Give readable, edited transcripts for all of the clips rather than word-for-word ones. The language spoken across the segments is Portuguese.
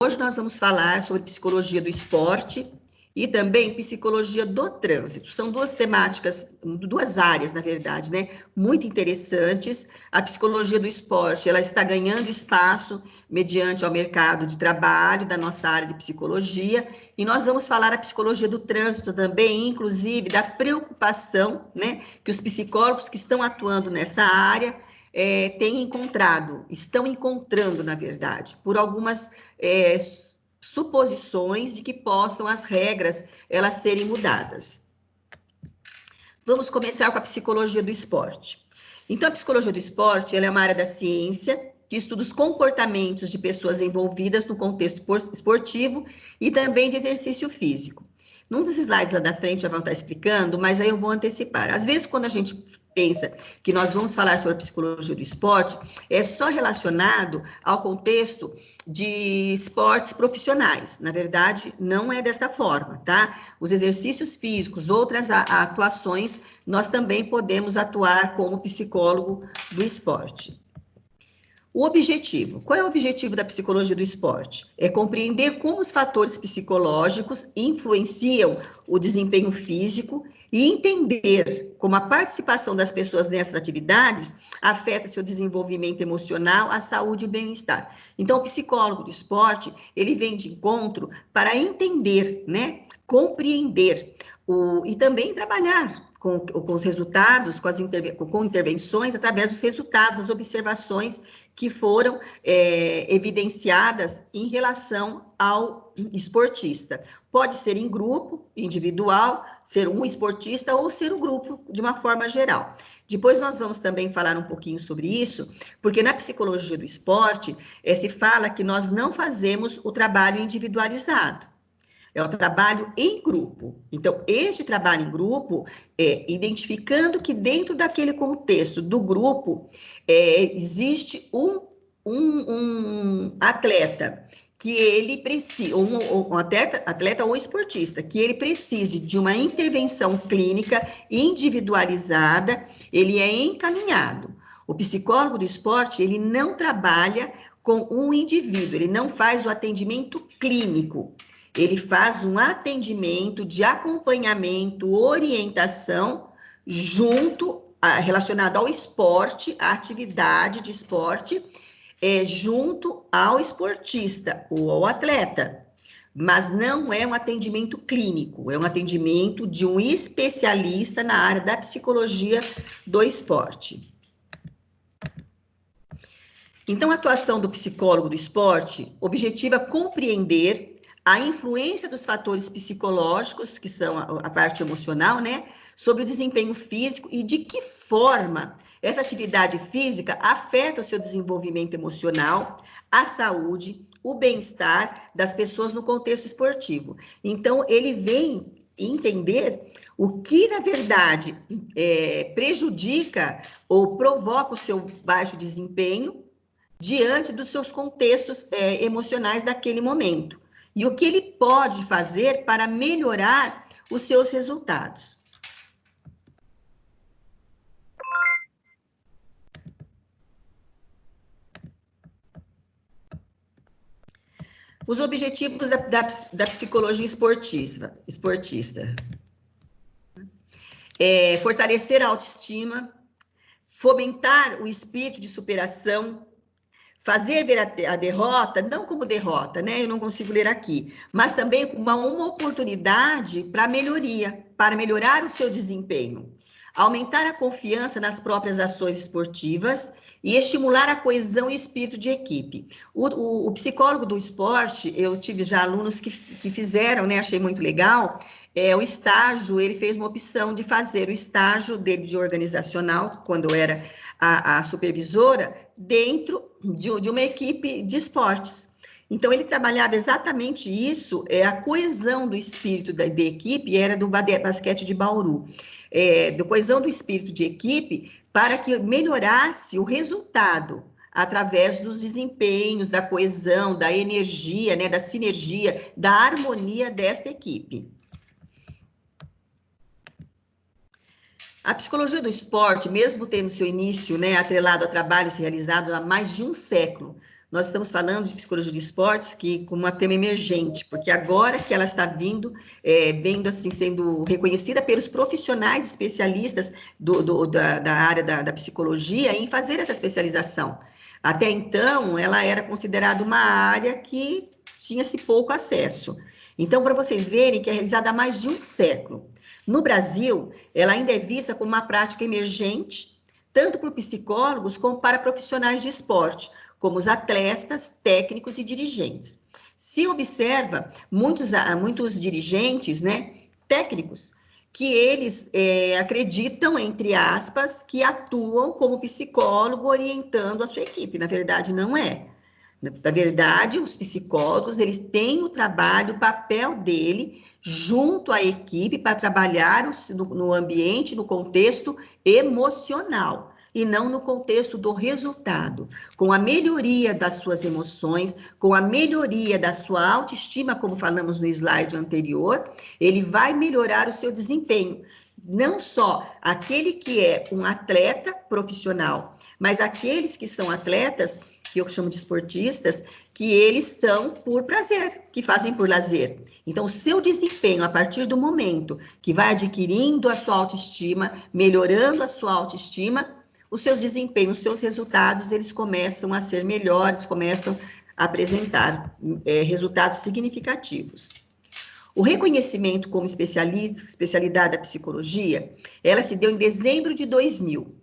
Hoje nós vamos falar sobre psicologia do esporte e também psicologia do trânsito. São duas temáticas, duas áreas, na verdade, né? Muito interessantes. A psicologia do esporte, ela está ganhando espaço mediante ao mercado de trabalho da nossa área de psicologia, e nós vamos falar a psicologia do trânsito também, inclusive da preocupação, né, que os psicólogos que estão atuando nessa área estão encontrando, na verdade, por algumas suposições de que possam as regras elas serem mudadas. Vamos começar com a psicologia do esporte. Então, a psicologia do esporte, ela é uma área da ciência que estuda os comportamentos de pessoas envolvidas no contexto esportivo e também de exercício físico. Num dos slides lá da frente já vão estar explicando, mas aí eu vou antecipar. Às vezes, quando a gente pensa que nós vamos falar sobre a psicologia do esporte, é só relacionado ao contexto de esportes profissionais. Na verdade, não é dessa forma, tá? Os exercícios físicos, outras atuações, nós também podemos atuar como psicólogo do esporte. O objetivo. Qual é o objetivo da psicologia do esporte? É compreender como os fatores psicológicos influenciam o desempenho físico e entender como a participação das pessoas nessas atividades afeta seu desenvolvimento emocional, a saúde e o bem-estar. Então, o psicólogo do esporte, ele vem de encontro para entender, né, compreender e também trabalhar com os resultados, com intervenções, através dos resultados, das observações que foram evidenciadas em relação ao esportista. Pode ser em grupo, individual, ser um esportista ou ser um grupo de uma forma geral. Depois nós vamos também falar um pouquinho sobre isso, porque na psicologia do esporte se fala que nós não fazemos o trabalho individualizado. É o trabalho em grupo. Então, este trabalho em grupo é identificando que dentro daquele contexto do grupo existe um atleta que ele precisa, um atleta ou esportista, que ele precise de uma intervenção clínica individualizada, ele é encaminhado. O psicólogo do esporte, ele não trabalha com um indivíduo, ele não faz o atendimento clínico. Ele faz um atendimento de acompanhamento, orientação, relacionado ao esporte, à atividade de esporte, junto ao esportista ou ao atleta. Mas não é um atendimento clínico, é um atendimento de um especialista na área da psicologia do esporte. Então, a atuação do psicólogo do esporte objetiva compreender a influência dos fatores psicológicos, que são a parte emocional, né, sobre o desempenho físico e de que forma essa atividade física afeta o seu desenvolvimento emocional, a saúde, o bem-estar das pessoas no contexto esportivo. Então, ele vem entender o que, na verdade, prejudica ou provoca o seu baixo desempenho diante dos seus contextos emocionais daquele momento. E o que ele pode fazer para melhorar os seus resultados. Os objetivos da psicologia esportista. Fortalecer a autoestima, fomentar o espírito de superação, fazer ver a derrota, não como derrota, né? Eu não consigo ler aqui, mas também como uma oportunidade para melhoria, para melhorar o seu desempenho. Aumentar a confiança nas próprias ações esportivas e estimular a coesão e espírito de equipe. O psicólogo do esporte, eu tive já alunos que fizeram, né? Achei muito legal. O estágio, ele fez uma opção de fazer o estágio dele de organizacional, quando eu era a supervisora, dentro de uma equipe de esportes. Então, ele trabalhava exatamente isso, a coesão do espírito da equipe, era do basquete de Bauru, da coesão do espírito de equipe, para que melhorasse o resultado, através dos desempenhos, da coesão, da energia, né, da sinergia, da harmonia desta equipe. A psicologia do esporte, mesmo tendo seu início, né, atrelado a trabalhos realizados há mais de um século nós estamos falando de psicologia de esportes que como uma tema emergente, porque agora que ela está vindo, vendo assim, sendo reconhecida pelos profissionais especialistas da área da psicologia em fazer essa especialização. Até então, ela era considerada uma área que tinha-se pouco acesso. Então, para vocês verem que é realizada há mais de um século. No Brasil, ela ainda é vista como uma prática emergente, tanto por psicólogos como para profissionais de esporte, como os atletas, técnicos e dirigentes. Se observa muitos dirigentes, né, técnicos, que eles acreditam, entre aspas, que atuam como psicólogo orientando a sua equipe. Na verdade, não é. Na verdade, os psicólogos, eles têm o trabalho, o papel dele, junto à equipe, para trabalhar no ambiente, no contexto emocional, e não no contexto do resultado, com a melhoria das suas emoções, com a melhoria da sua autoestima, como falamos no slide anterior, ele vai melhorar o seu desempenho. Não só aquele que é um atleta profissional, mas aqueles que são atletas, que eu chamo de esportistas, que eles são por prazer, que fazem por lazer. Então, o seu desempenho, a partir do momento que vai adquirindo a sua autoestima, melhorando a sua autoestima, os seus desempenhos, os seus resultados, eles começam a ser melhores, começam a apresentar resultados significativos. O reconhecimento como especialidade da psicologia, ela se deu em dezembro de 2000.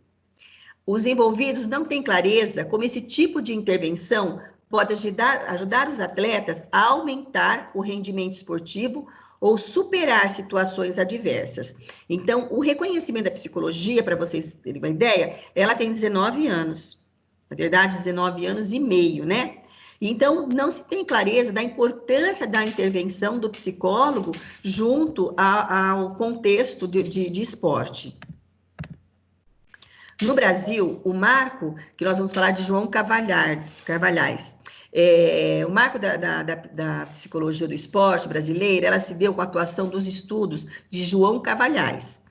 Os envolvidos não têm clareza como esse tipo de intervenção pode ajudar os atletas a aumentar o rendimento esportivo ou superar situações adversas. Então, o reconhecimento da psicologia, para vocês terem uma ideia, ela tem 19 anos. Na verdade, 19 anos e meio, né? Então, não se tem clareza da importância da intervenção do psicólogo junto ao contexto de esporte. No Brasil, o marco, que nós vamos falar de João Carvalhais, o marco da psicologia do esporte brasileira, ela se deu com a atuação dos estudos de João Carvalhais.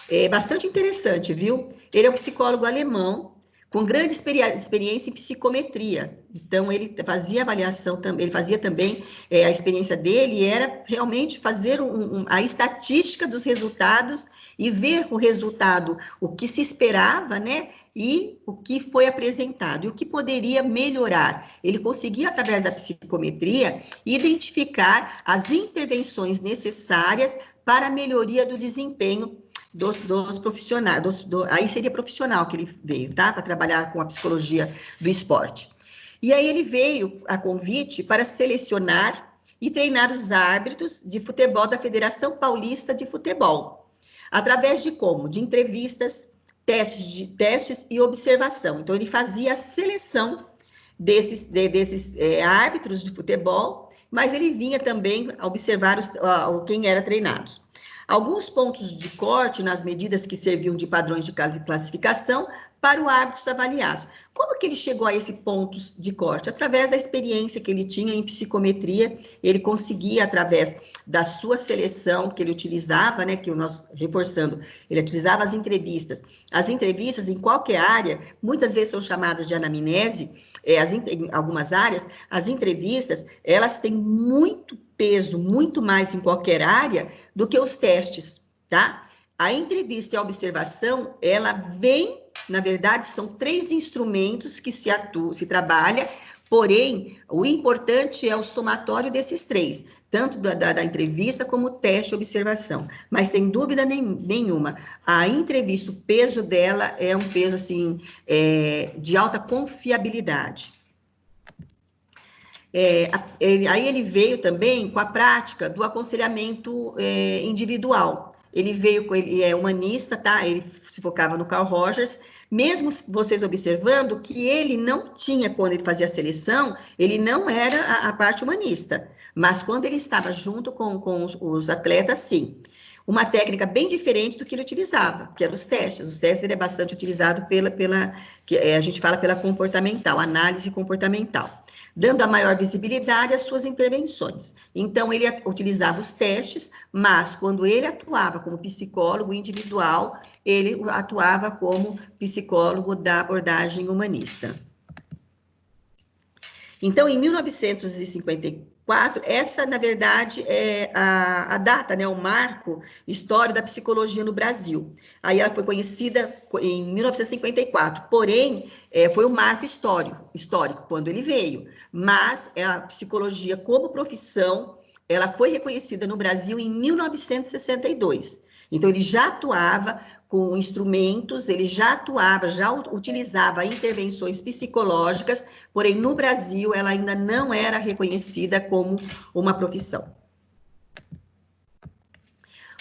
É bastante interessante, viu? Ele é um psicólogo alemão, com grande experiência em psicometria. Então, ele fazia avaliação, ele fazia também, a experiência dele era realmente fazer a estatística dos resultados e ver o resultado, o que se esperava, né? E o que foi apresentado, e o que poderia melhorar. Ele conseguia, através da psicometria, identificar as intervenções necessárias para a melhoria do desempenho dos profissionais, aí seria profissional que ele veio, tá? Para trabalhar com a psicologia do esporte. E aí ele veio a convite para selecionar e treinar os árbitros de futebol da Federação Paulista de Futebol. Através de como? De entrevistas, testes e observação. Então, ele fazia a seleção desses árbitros de futebol, mas ele vinha também observar quem era treinados. Alguns pontos de corte nas medidas que serviam de padrões de classificação para o árbitros avaliados. Como que ele chegou a esse ponto de corte? Através da experiência que ele tinha em psicometria, ele conseguia, através da sua seleção que ele utilizava, né, que nós reforçando, ele utilizava as entrevistas. As entrevistas em qualquer área, muitas vezes são chamadas de anamnese, em algumas áreas, as entrevistas, elas têm muito peso, muito mais em qualquer área do que os testes, tá? A entrevista e a observação, ela vem, na verdade, são 3 instrumentos que se trabalha, porém, o importante é o somatório desses 3, tanto da entrevista como teste e observação. Mas, sem dúvida nenhuma, a entrevista, o peso dela é um peso, assim, de alta confiabilidade. Aí ele veio também com a prática do aconselhamento individual. Ele é humanista, tá? Ele se focava no Carl Rogers, mesmo vocês observando que ele não tinha, quando ele fazia a seleção, ele não era a parte humanista, mas quando ele estava junto com os atletas, sim. Uma técnica bem diferente do que ele utilizava, que eram os testes. Os testes ele é bastante utilizado a gente fala pela comportamental, análise comportamental, dando a maior visibilidade às suas intervenções. Então, ele utilizava os testes, mas quando ele atuava como psicólogo individual, ele atuava como psicólogo da abordagem humanista. Então, em 1954, essa, na verdade, é a data, né, o marco histórico da psicologia no Brasil. Aí ela foi conhecida em 1954, porém, foi um marco histórico quando ele veio, mas a psicologia como profissão, ela foi reconhecida no Brasil em 1962. Então, ele já atuava com instrumentos, ele já atuava, já utilizava intervenções psicológicas, porém, no Brasil, ela ainda não era reconhecida como uma profissão.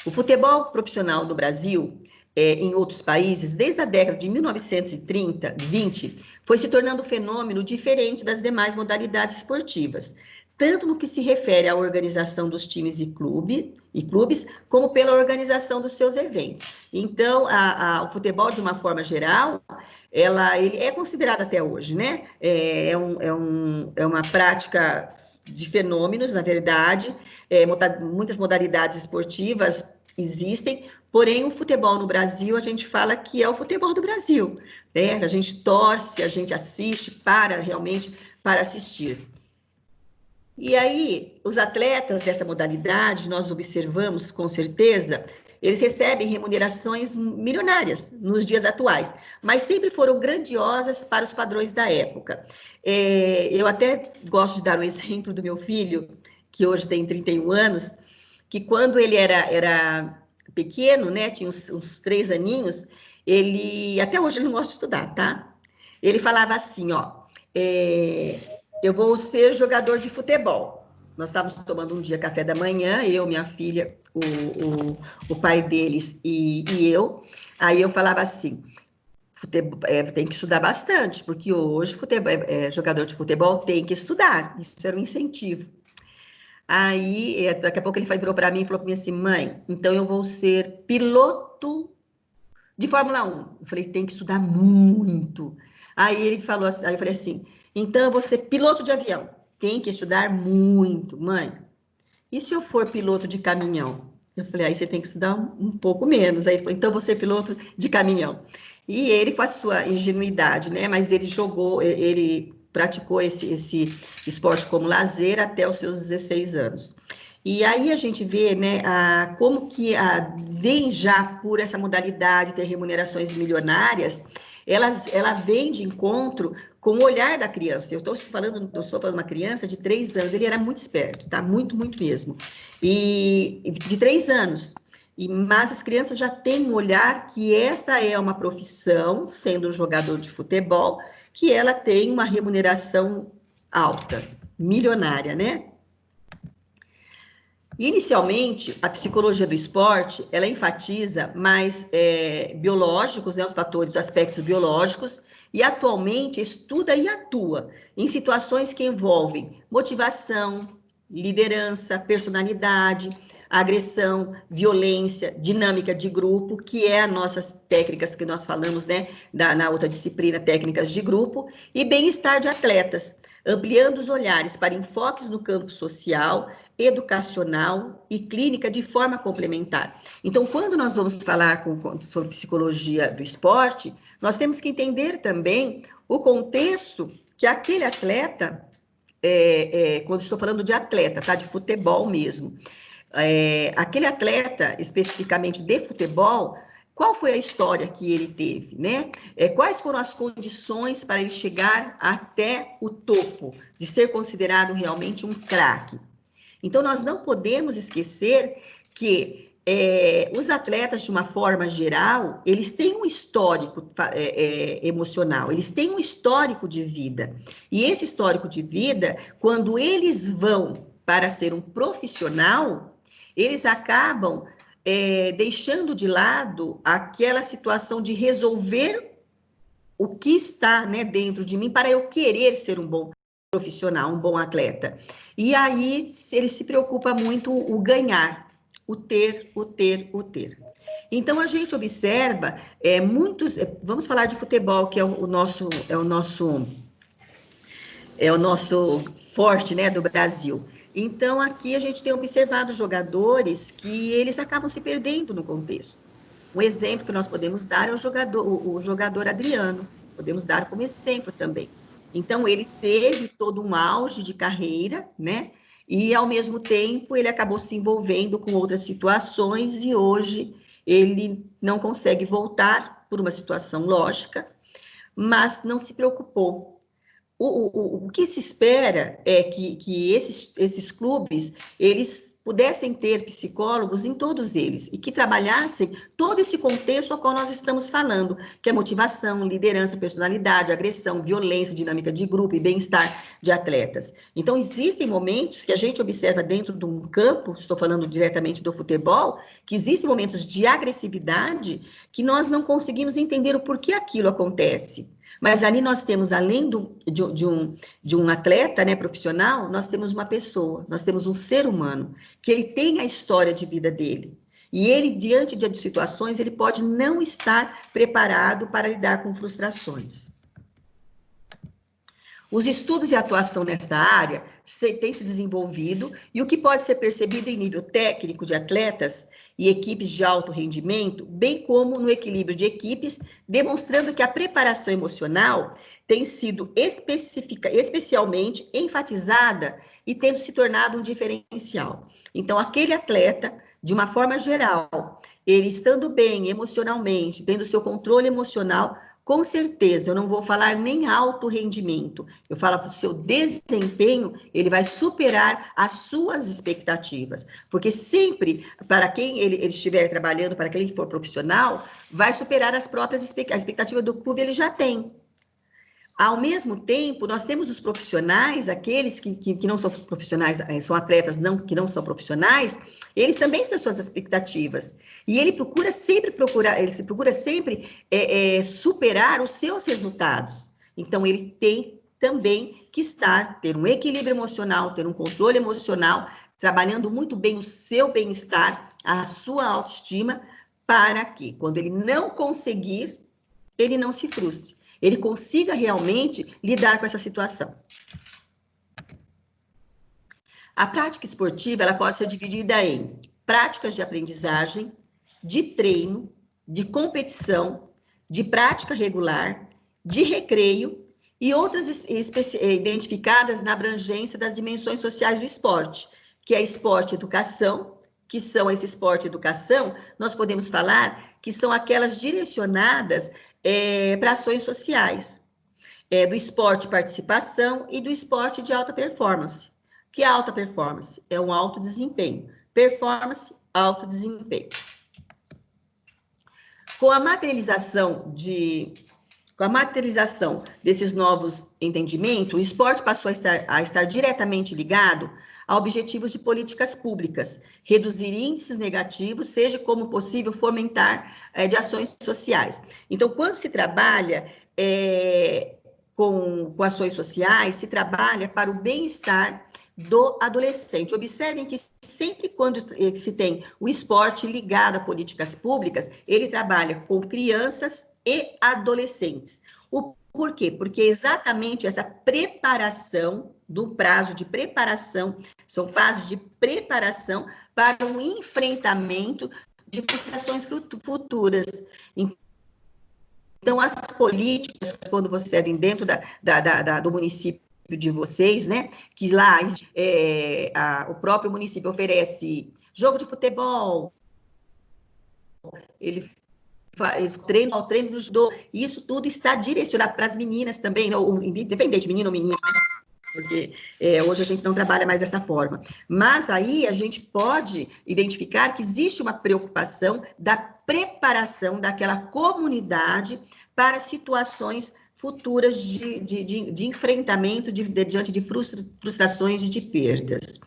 O futebol profissional no Brasil, em outros países, desde a década de 1930, 20, foi se tornando um fenômeno diferente das demais modalidades esportivas, tanto no que se refere à organização dos times e clubes, como pela organização dos seus eventos. Então, o futebol, de uma forma geral, ele é considerado até hoje, né? É uma prática de fenômenos, na verdade, muitas modalidades esportivas existem, porém o futebol no Brasil, a gente fala que é o futebol do Brasil, né? A gente torce, a gente assiste realmente para assistir. E aí, os atletas dessa modalidade, nós observamos com certeza, eles recebem remunerações milionárias nos dias atuais, mas sempre foram grandiosas para os padrões da época. Eu até gosto de dar um exemplo do meu filho, que hoje tem 31 anos, que quando ele era pequeno, né, tinha uns 3 aninhos, até hoje ele não gosta de estudar, tá? Ele falava assim, ó, eu vou ser jogador de futebol. Nós estávamos tomando um dia café da manhã, eu, minha filha, o pai deles e eu. Aí eu falava assim, tem que estudar bastante, porque hoje jogador de futebol tem que estudar. Isso era um incentivo. Aí, daqui a pouco ele virou para mim e falou para mim assim, mãe, então eu vou ser piloto de Fórmula 1. Eu falei, tem que estudar muito. Aí ele falou assim, aí eu falei assim, então eu vou ser piloto de avião. Tem que estudar muito, mãe. E se eu for piloto de caminhão? Eu falei, aí você tem que estudar um pouco menos. Aí ele falou, então eu vou ser piloto de caminhão. E ele, com a sua ingenuidade, né? Mas ele praticou esse esporte como lazer até os seus 16 anos. E aí a gente vê, né, como que vem já por essa modalidade ter remunerações milionárias, ela vem de encontro com o olhar da criança. Eu estou falando uma criança de 3 anos, ele era muito esperto, tá? Muito, muito mesmo. E de 3 anos. Mas as crianças já têm um olhar que esta é uma profissão, sendo um jogador de futebol, que ela tem uma remuneração alta, milionária, né? Inicialmente, a psicologia do esporte, ela enfatiza mais biológicos, né, os fatores, os aspectos biológicos, e atualmente estuda e atua em situações que envolvem motivação, liderança, personalidade, agressão, violência, dinâmica de grupo, que é as nossas técnicas que nós falamos, né, na outra disciplina, técnicas de grupo, e bem-estar de atletas, ampliando os olhares para enfoques no campo social, educacional e clínica de forma complementar. Então, quando nós vamos falar sobre psicologia do esporte, nós temos que entender também o contexto que aquele atleta, quando estou falando de atleta, tá? De futebol mesmo, aquele atleta, especificamente de futebol, qual foi a história que ele teve, né? Quais foram as condições para ele chegar até o topo, de ser considerado realmente um craque? Então, nós não podemos esquecer que os atletas, de uma forma geral, eles têm um histórico emocional, eles têm um histórico de vida. E esse histórico de vida, quando eles vão para ser um profissional, eles acabam deixando de lado aquela situação de resolver o que está, né, dentro de mim para eu querer ser um bom profissional, um bom atleta. E aí ele se preocupa muito o ganhar, o ter. Então a gente observa vamos falar de futebol, que é o nosso forte, né, do Brasil. Então aqui a gente tem observado jogadores que eles acabam se perdendo no contexto. Um exemplo que nós podemos dar é o jogador Adriano, podemos dar como exemplo também. Então, ele teve todo um auge de carreira, né? E, ao mesmo tempo, ele acabou se envolvendo com outras situações e hoje ele não consegue voltar por uma situação lógica, mas não se preocupou. O que se espera é que esses clubes, eles pudessem ter psicólogos em todos eles, e que trabalhassem todo esse contexto ao qual nós estamos falando, que é motivação, liderança, personalidade, agressão, violência, dinâmica de grupo e bem-estar de atletas. Então, existem momentos que a gente observa dentro de um campo, estou falando diretamente do futebol, que existem momentos de agressividade que nós não conseguimos entender o porquê aquilo acontece. Mas ali nós temos, além de um atleta, né, profissional, nós temos uma pessoa, nós temos um ser humano, que ele tem a história de vida dele. E ele, diante de situações, ele pode não estar preparado para lidar com frustrações. Os estudos e atuação nesta área têm se desenvolvido, e o que pode ser percebido em nível técnico de atletas e equipes de alto rendimento, bem como no equilíbrio de equipes, demonstrando que a preparação emocional tem sido especialmente enfatizada e tendo se tornado um diferencial. Então, aquele atleta, de uma forma geral, ele estando bem emocionalmente, tendo seu controle emocional, com certeza, eu não vou falar nem alto rendimento, eu falo que o seu desempenho, ele vai superar as suas expectativas, porque sempre, para quem ele estiver trabalhando, para quem ele for profissional, vai superar as próprias expectativas do clube, ele já tem. Ao mesmo tempo, nós temos os profissionais, aqueles que não são profissionais, são atletas que não são profissionais, eles também têm suas expectativas. E ele procura sempre superar os seus resultados. Então, ele tem também que ter um equilíbrio emocional, ter um controle emocional, trabalhando muito bem o seu bem-estar, a sua autoestima, para que, quando ele não conseguir, ele não se frustre. Ele consiga realmente lidar com essa situação. A prática esportiva, ela pode ser dividida em práticas de aprendizagem, de treino, de competição, de prática regular, de recreio e outras identificadas na abrangência das dimensões sociais do esporte, que é esporte e educação, que são esse esporte e educação, nós podemos falar que são aquelas direcionadas para ações sociais, do esporte de participação e do esporte de alta performance. Que é alta performance? É um alto desempenho. Performance, alto desempenho. Com a materialização desses novos entendimentos, o esporte passou a estar diretamente ligado a objetivos de políticas públicas, reduzir índices negativos, seja como possível fomentar de ações sociais. Então, quando se trabalha com ações sociais, se trabalha para o bem-estar do adolescente. Observem que sempre quando se tem o esporte ligado a políticas públicas, ele trabalha com crianças e adolescentes. Por quê? Porque exatamente essa preparação, do prazo de preparação, são fases de preparação para um enfrentamento de frustrações futuras. Então, as políticas, quando você servem dentro do município de vocês, né, que lá o próprio município oferece jogo de futebol, ele faz treino do judô, e isso tudo está direcionado para as meninas também, independente de menino ou menina, né? Porque hoje a gente não trabalha mais dessa forma. Mas aí a gente pode identificar que existe uma preocupação da preparação daquela comunidade para situações futuras de enfrentamento diante de frustrações e de perdas.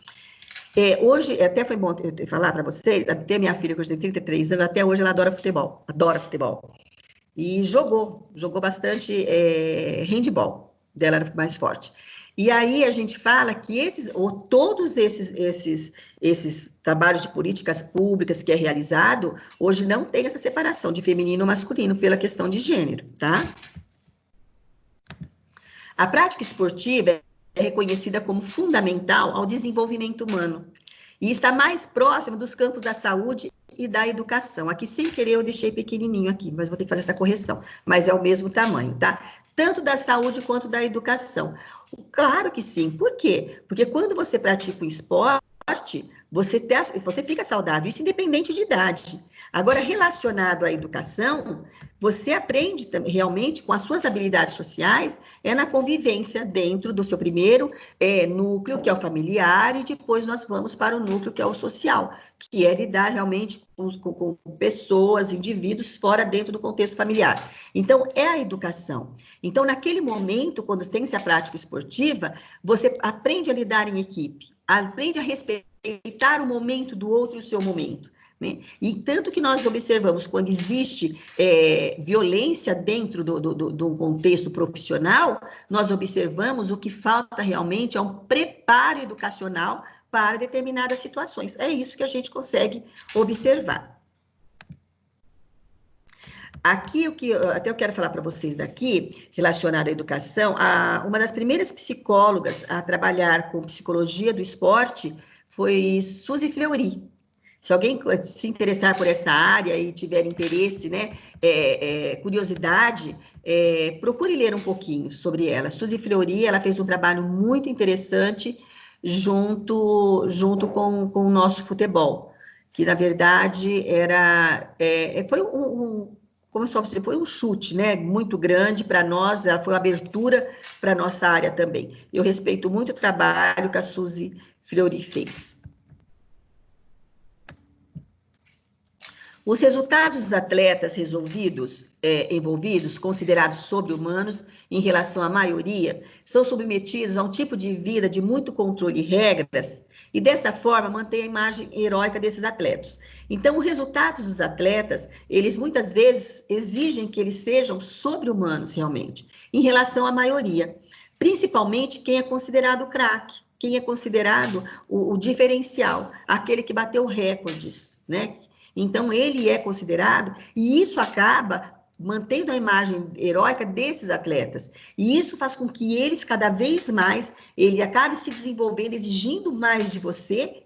Hoje, até foi bom eu falar para vocês, até minha filha, que hoje tem 33 anos, até hoje ela adora futebol. E jogou bastante handball, dela era mais forte. E aí a gente fala que todos esses trabalhos de políticas públicas que é realizado, hoje não tem essa separação de feminino e masculino pela questão de gênero, tá? A prática esportiva é reconhecida como fundamental ao desenvolvimento humano e está mais próxima dos campos da saúde e da educação. Aqui, sem querer, eu deixei pequenininho aqui, mas vou ter que fazer essa correção. Mas é o mesmo tamanho, tá? Tanto da saúde quanto da educação. Claro que sim. Por quê? Porque quando você pratica o esporte, você fica saudável, isso independente de idade. Agora, relacionado à educação, você aprende realmente com as suas habilidades sociais, na convivência dentro do seu primeiro núcleo, que é o familiar, e depois nós vamos para o núcleo, que é o social, que é lidar realmente com pessoas, indivíduos, fora dentro do contexto familiar. Então, é a educação. Então, naquele momento, quando tem essa prática esportiva, você aprende a lidar em equipe, aprende a respeitar o momento do outro e o seu momento. Né? E tanto que nós observamos quando existe violência dentro do contexto profissional, nós observamos o que falta realmente é um preparo educacional para determinadas situações. É isso que a gente consegue observar. Aqui, até eu quero falar para vocês daqui, relacionado à educação, uma das primeiras psicólogas a trabalhar com psicologia do esporte foi Suzy Fleury. Se alguém se interessar por essa área e tiver interesse, né, curiosidade, procure ler um pouquinho sobre ela. Suzy Fleury, ela fez um trabalho muito interessante junto com o nosso futebol, que na verdade foi como só você foi um chute, né, muito grande para nós, ela foi uma abertura para a nossa área também. Eu respeito muito o trabalho que a Suzy Fleury fez. Os resultados dos atletas envolvidos, considerados sobre-humanos em relação à maioria, são submetidos a um tipo de vida de muito controle e regras, e dessa forma mantém a imagem heróica desses atletas. Então, os resultados dos atletas, eles muitas vezes exigem que eles sejam sobre-humanos realmente, em relação à maioria, principalmente quem é considerado craque, quem é considerado o diferencial, aquele que bateu recordes, né? Então, ele é considerado, e isso acaba mantendo a imagem heróica desses atletas. E isso faz com que eles, cada vez mais, ele acabe se desenvolvendo, exigindo mais de você,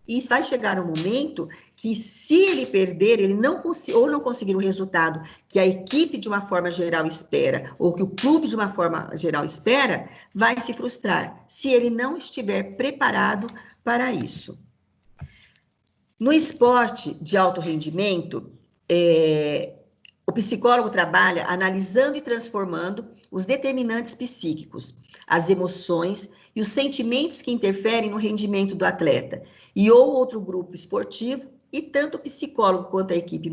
e vai chegar um momento que, se ele perder, ele não conseguir o resultado que a equipe, de uma forma geral, espera, ou que o clube, de uma forma geral, espera, vai se frustrar, se ele não estiver preparado para isso. No esporte de alto rendimento, o psicólogo trabalha analisando e transformando os determinantes psíquicos, as emoções e os sentimentos que interferem no rendimento do atleta e ou outro grupo esportivo, e tanto o psicólogo quanto a equipe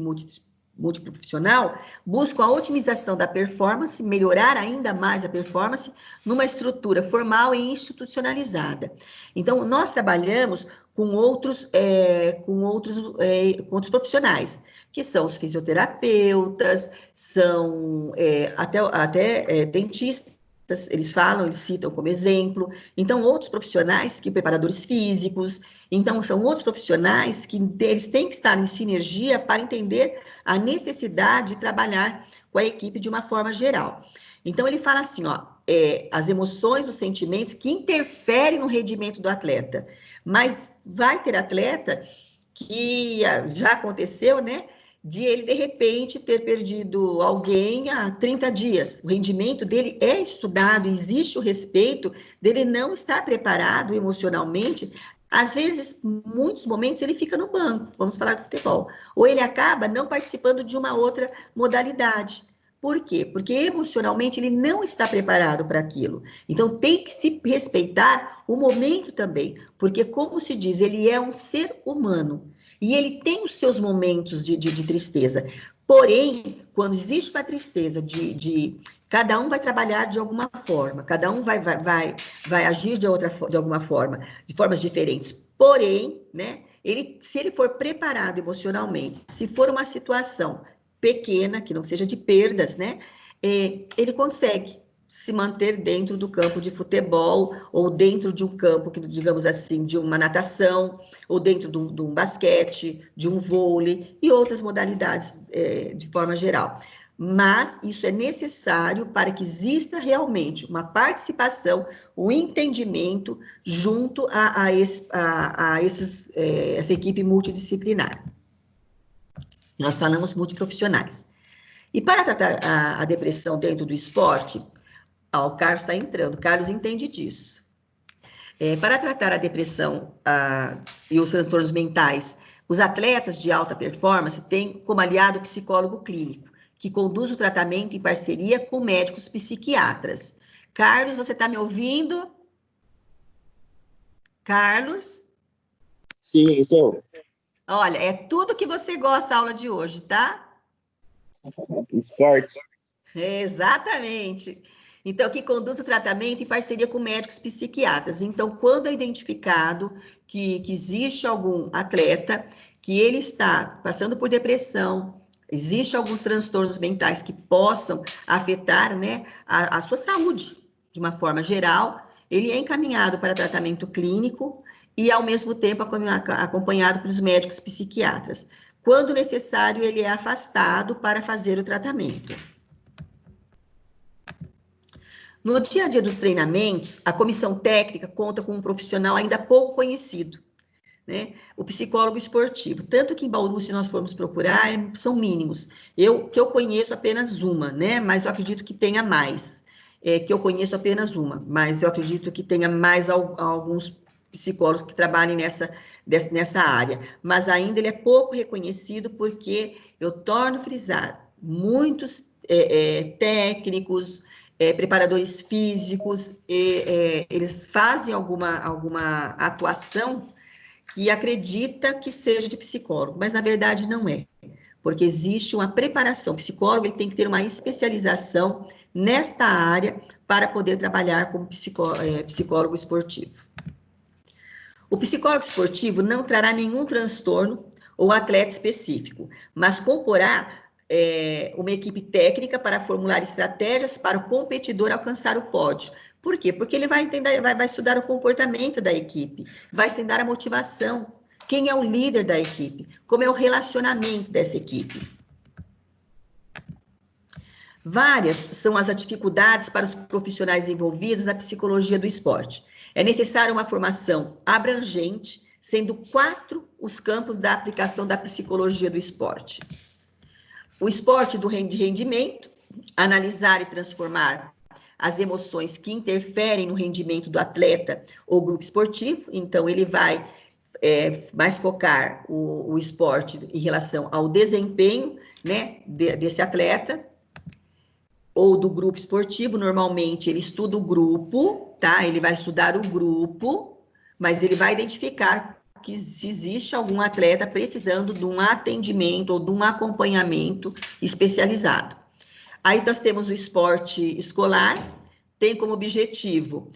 multiprofissional buscam a otimização da performance, melhorar ainda mais a performance numa estrutura formal e institucionalizada. Então, nós trabalhamos com outros profissionais, que são os fisioterapeutas, são até dentistas, eles citam como exemplo. Então, outros profissionais, que preparadores físicos. Então, são outros profissionais que eles têm que estar em sinergia para entender a necessidade de trabalhar com a equipe de uma forma geral. Então, ele fala assim, as emoções, os sentimentos que interferem no rendimento do atleta. Mas vai ter atleta que já aconteceu, né, de ele, de repente, ter perdido alguém há 30 dias. O rendimento dele é estudado, existe o respeito dele não estar preparado emocionalmente. Às vezes, muitos momentos, ele fica no banco, vamos falar do futebol. Ou ele acaba não participando de uma outra modalidade. Por quê? Porque emocionalmente ele não está preparado para aquilo. Então, tem que se respeitar o momento também. Porque, como se diz, ele é um ser humano. E ele tem os seus momentos de tristeza. Porém, quando existe uma tristeza cada um vai trabalhar de alguma forma, cada um vai agir de alguma forma, de formas diferentes. Porém, né, se ele for preparado emocionalmente, se for uma situação pequena, que não seja de perdas, né, ele consegue se manter dentro do campo de futebol, ou dentro de um campo, que, digamos assim, de uma natação, ou dentro de um basquete, de um vôlei, e outras modalidades de forma geral. Mas isso é necessário para que exista realmente uma participação, um entendimento junto a essa equipe multidisciplinar. Nós falamos multiprofissionais. E para tratar a depressão dentro do esporte, o Carlos está entrando, o Carlos entende disso. Para tratar a depressão e os transtornos mentais, os atletas de alta performance têm como aliado o psicólogo clínico, que conduz o tratamento em parceria com médicos psiquiatras. Carlos, você está me ouvindo? Carlos? Sim, estou. Olha, é tudo que você gosta da aula de hoje, tá? Esporte. Exatamente. Então, que conduz o tratamento em parceria com médicos psiquiatras. Então, quando é identificado que existe algum atleta que ele está passando por depressão, existe alguns transtornos mentais que possam afetar, né, a sua saúde de uma forma geral, ele é encaminhado para tratamento clínico e, ao mesmo tempo, acompanhado pelos médicos psiquiatras. Quando necessário, ele é afastado para fazer o tratamento. No dia a dia dos treinamentos, a comissão técnica conta com um profissional ainda pouco conhecido, né? O psicólogo esportivo. Tanto que em Bauru, se nós formos procurar, são mínimos. Que eu conheço apenas uma, né? Mas eu acredito que tenha mais. Que eu conheço apenas uma, mas eu acredito que tenha mais alguns psicólogos que trabalhem nessa área. Mas ainda ele é pouco reconhecido porque, eu torno a frisar, muitos técnicos, preparadores físicos, eles fazem alguma atuação que acredita que seja de psicólogo, mas na verdade não é, porque existe uma preparação. O psicólogo ele tem que ter uma especialização nesta área para poder trabalhar como psicólogo esportivo. O psicólogo esportivo não trará nenhum transtorno ou atleta específico, mas comporá uma equipe técnica para formular estratégias para o competidor alcançar o pódio. Por quê? Porque ele vai estudar o comportamento da equipe, vai estudar a motivação, quem é o líder da equipe, como é o relacionamento dessa equipe. Várias são as dificuldades para os profissionais envolvidos na psicologia do esporte. É necessária uma formação abrangente, sendo 4 os campos da aplicação da psicologia do esporte. O esporte de rendimento, analisar e transformar as emoções que interferem no rendimento do atleta ou grupo esportivo. Então, ele vai mais focar o esporte em relação ao desempenho, né, desse atleta ou do grupo esportivo. Normalmente, ele estuda o grupo, tá? Ele vai estudar o grupo, mas ele vai identificar que se existe algum atleta precisando de um atendimento ou de um acompanhamento especializado. Aí nós temos o esporte escolar, tem como objetivo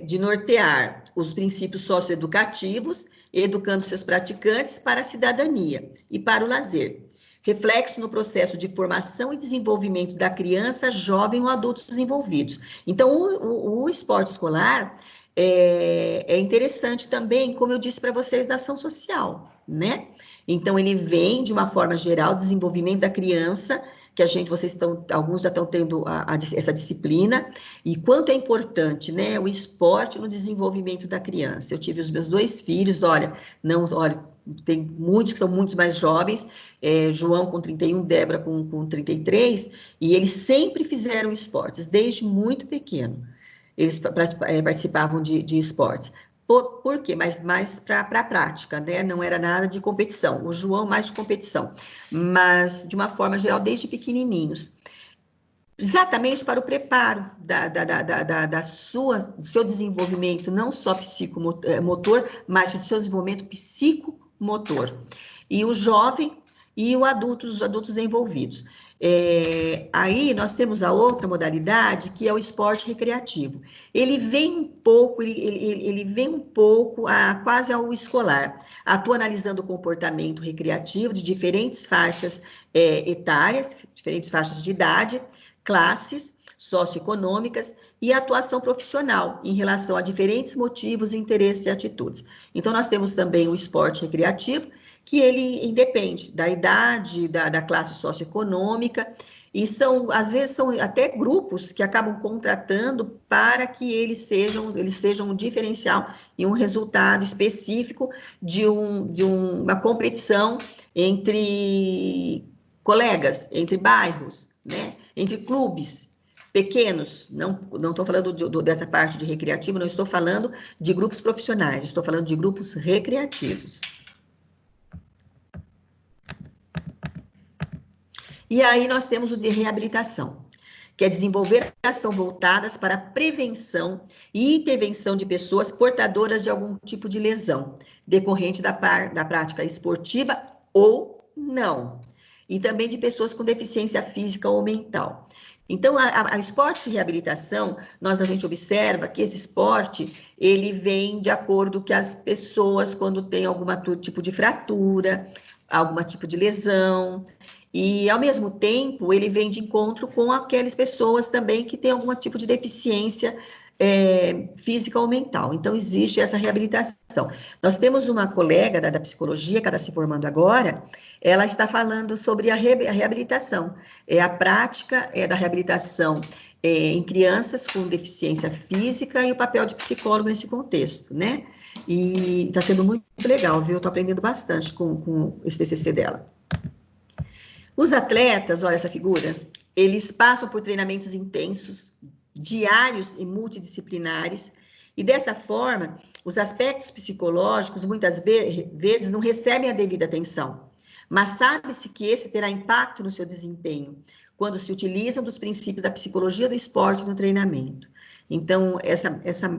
de nortear os princípios socioeducativos, educando seus praticantes para a cidadania e para o lazer. Reflexo no processo de formação e desenvolvimento da criança, jovem ou adultos desenvolvidos. Então, o esporte escolar é interessante também, como eu disse para vocês, da ação social, né? Então, ele vem, de uma forma geral, desenvolvimento da criança, que alguns já estão tendo essa disciplina, e quanto é importante, né, o esporte no desenvolvimento da criança. Eu tive os meus 2 filhos, olha, tem muitos que são muito mais jovens, João com 31, Débora com 33, e eles sempre fizeram esportes, desde muito pequeno. Eles participavam de esportes. Por quê? Mas mais para a prática, né? Não era nada de competição. O João mais de competição, mas de uma forma geral, desde pequenininhos. Exatamente para o preparo do seu desenvolvimento, não só psicomotor, mas do seu desenvolvimento psicomotor. E o jovem e os adultos envolvidos. Aí nós temos a outra modalidade, que é o esporte recreativo. Ele vem um pouco quase ao escolar, atua analisando o comportamento recreativo de diferentes faixas etárias, diferentes faixas de idade, classes socioeconômicas e atuação profissional em relação a diferentes motivos, interesses e atitudes. Então, nós temos também o esporte recreativo, que ele independe da idade, da classe socioeconômica, E às vezes, são até grupos que acabam contratando para que eles sejam um diferencial e um resultado específico de uma competição entre colegas, entre bairros, né? Entre clubes pequenos. Não estou falando dessa parte de recreativo, não estou falando de grupos profissionais, estou falando de grupos recreativos. E aí nós temos o de reabilitação, que é desenvolver ação voltadas para a prevenção e intervenção de pessoas portadoras de algum tipo de lesão, decorrente da prática esportiva ou não. E também de pessoas com deficiência física ou mental. Então, a esporte de reabilitação, a gente observa que esse esporte, ele vem de acordo que as pessoas, quando tem algum tipo de fratura, algum tipo de lesão, e, ao mesmo tempo, ele vem de encontro com aquelas pessoas também que têm algum tipo de deficiência física ou mental. Então, existe essa reabilitação. Nós temos uma colega da psicologia, que está se formando agora, ela está falando sobre a reabilitação. É a prática da reabilitação em crianças com deficiência física e o papel de psicólogo nesse contexto, né? E está sendo muito legal, viu? Estou aprendendo bastante com esse TCC dela. Os atletas, olha essa figura, eles passam por treinamentos intensos, diários e multidisciplinares, e dessa forma, os aspectos psicológicos muitas vezes não recebem a devida atenção, mas sabe-se que esse terá impacto no seu desempenho, quando se utilizam dos princípios da psicologia do esporte no treinamento. Então, essa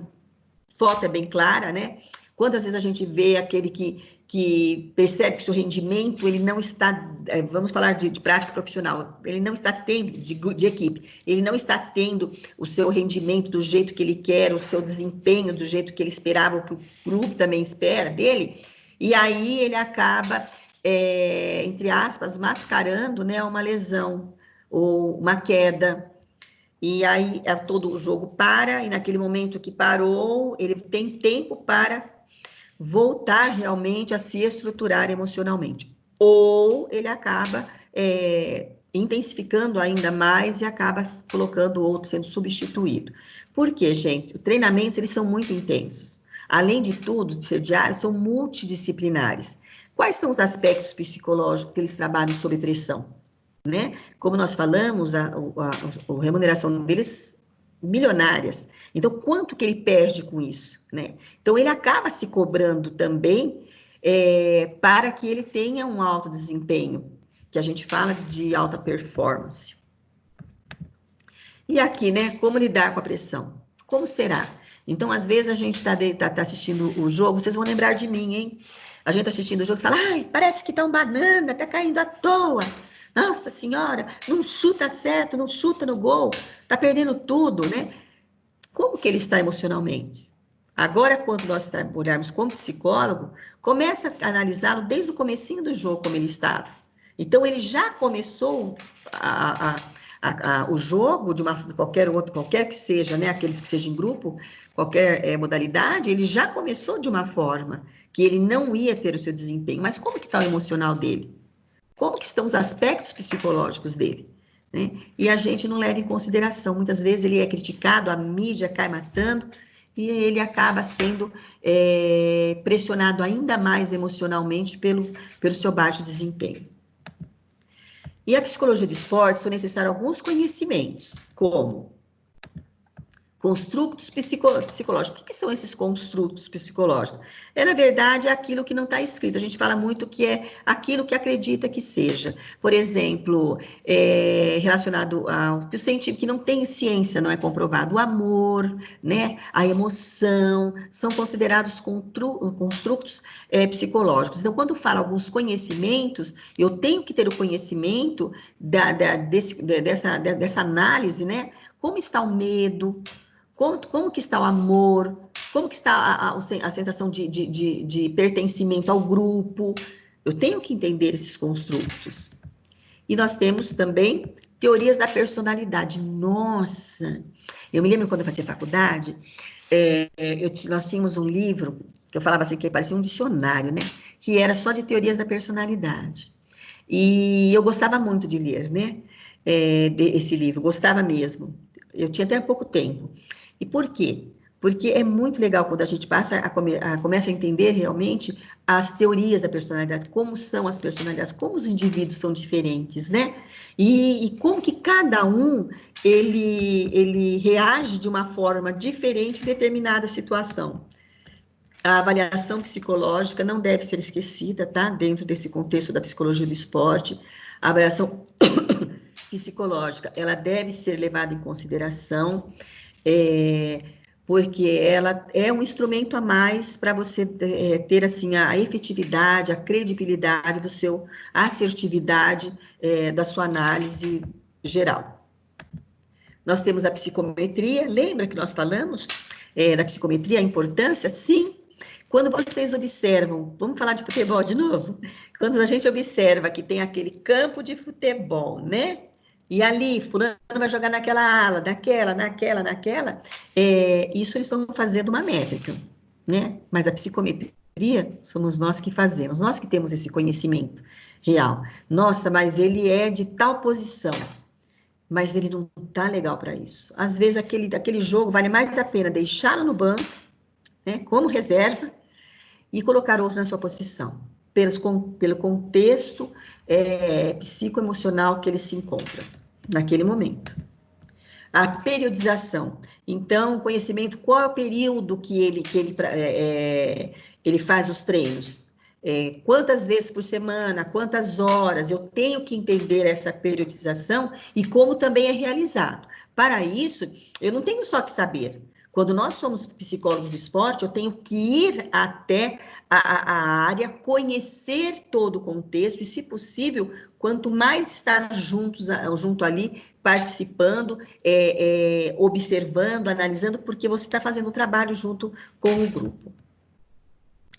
foto é bem clara, né? Quantas vezes a gente vê aquele que percebe que o seu rendimento, ele não está, vamos falar de prática profissional, ele não está tendo, de equipe, ele não está tendo o seu rendimento do jeito que ele quer, o seu desempenho do jeito que ele esperava, o que o grupo também espera dele, e aí ele acaba, entre aspas, mascarando, né, uma lesão, ou uma queda, e aí todo o jogo para, e naquele momento que parou, ele tem tempo para voltar realmente a se estruturar emocionalmente. Ou ele acaba intensificando ainda mais e acaba colocando o outro sendo substituído. Por quê, gente? Os treinamentos, eles são muito intensos. Além de tudo, de ser diários, são multidisciplinares. Quais são os aspectos psicológicos que eles trabalham sob pressão? Né? Como nós falamos, a remuneração deles milionárias. Então, quanto que ele perde com isso, né? Então, ele acaba se cobrando também para que ele tenha um alto desempenho, que a gente fala de alta performance. E aqui, né, como lidar com a pressão? Como será? Então, às vezes, a gente está assistindo o jogo, vocês vão lembrar de mim, hein? A gente está assistindo o jogo e fala, ai, parece que tá um banana, tá caindo à toa. Nossa senhora, não chuta certo, não chuta no gol, tá perdendo tudo, né? Como que ele está emocionalmente? Agora, quando nós olharmos como psicólogo, começa a analisá-lo desde o comecinho do jogo, como ele estava. Então, ele já começou o jogo de qualquer que seja, né? Aqueles que sejam em grupo, qualquer modalidade, ele já começou de uma forma que ele não ia ter o seu desempenho. Mas como que está o emocional dele? Como que estão os aspectos psicológicos dele? Né? E a gente não leva em consideração. Muitas vezes ele é criticado, a mídia cai matando, e ele acaba sendo pressionado ainda mais emocionalmente pelo seu baixo desempenho. E a psicologia do esporte são necessários alguns conhecimentos, como construtos psicológicos. O que são esses construtos psicológicos? Na verdade, é aquilo que não está escrito. A gente fala muito que é aquilo que acredita que seja. Por exemplo, relacionado ao científico, que não tem ciência, não é comprovado. O amor, né? A emoção, são considerados construtos psicológicos. Então, quando falo alguns conhecimentos, eu tenho que ter o conhecimento dessa análise, né? Como está o medo? Como que está o amor? Como que está a sensação de pertencimento ao grupo? Eu tenho que entender esses construtos. E nós temos também teorias da personalidade. Nossa! Eu me lembro quando eu fazia faculdade, nós tínhamos um livro, que eu falava assim, que parecia um dicionário, né? Que era só de teorias da personalidade. E eu gostava muito de ler, né? desse livro, gostava mesmo. Eu tinha até há pouco tempo. E por quê? Porque é muito legal quando a gente começa a entender realmente as teorias da personalidade, como são as personalidades, como os indivíduos são diferentes, né? E como que cada um, ele reage de uma forma diferente em determinada situação. A avaliação psicológica não deve ser esquecida, tá? Dentro desse contexto da psicologia do esporte, a avaliação psicológica, ela deve ser levada em consideração, porque ela é um instrumento a mais para você ter, assim, a efetividade, a credibilidade a assertividade da sua análise geral. Nós temos a psicometria, lembra que nós falamos da psicometria, a importância? Sim. Quando vocês observam, vamos falar de futebol de novo? Quando a gente observa que tem aquele campo de futebol, né? E ali, fulano vai jogar naquela ala, naquela, isso eles estão fazendo uma métrica, né? Mas a psicometria somos nós que fazemos, nós que temos esse conhecimento real. Nossa, mas ele é de tal posição, mas ele não tá legal para isso. Às vezes, aquele jogo vale mais a pena deixá-lo no banco, né, como reserva, e colocar outro na sua posição, pelo contexto psicoemocional que ele se encontra naquele momento. A periodização. Então, o conhecimento, qual é o período que ele faz os treinos? Quantas vezes por semana, quantas horas, eu tenho que entender essa periodização e como também é realizado. Para isso, eu não tenho só que saber. Quando nós somos psicólogos do esporte, eu tenho que ir até a área, conhecer todo o contexto e, se possível, quanto mais estar junto ali, participando, observando, analisando, porque você está fazendo um trabalho junto com o grupo.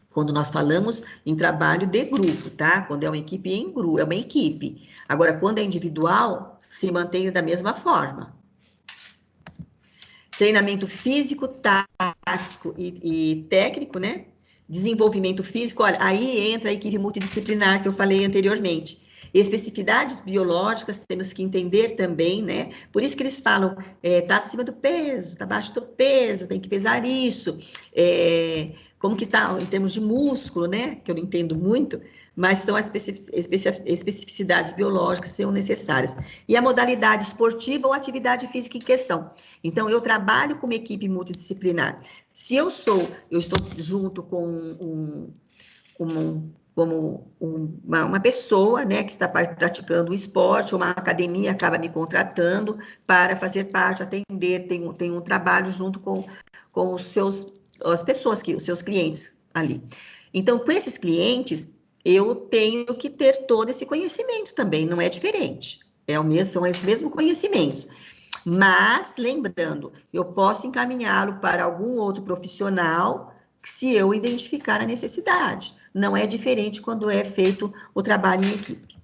Quando nós falamos em trabalho de grupo, tá? Quando é uma equipe em grupo, é uma equipe. Agora, quando é individual, se mantém da mesma forma. Treinamento físico, tático e técnico, né? Desenvolvimento físico, olha, aí entra a equipe multidisciplinar que eu falei anteriormente. Especificidades biológicas, temos que entender também, né? Por isso que eles falam, tá acima do peso, tá abaixo do peso, tem que pesar isso. Como que está em termos de músculo, né? Que eu não entendo muito, mas são as especificidades biológicas que são necessárias. E a modalidade esportiva ou atividade física em questão. Então, eu trabalho com uma equipe multidisciplinar. Se eu estou junto com uma pessoa, né, que está praticando o esporte, uma academia acaba me contratando para fazer parte, atender, tem um trabalho junto com as pessoas, os seus clientes ali. Então, com esses clientes, eu tenho que ter todo esse conhecimento também, não é diferente. São esses mesmos conhecimentos. Mas, lembrando, eu posso encaminhá-lo para algum outro profissional se eu identificar a necessidade. Não é diferente quando é feito o trabalho em equipe.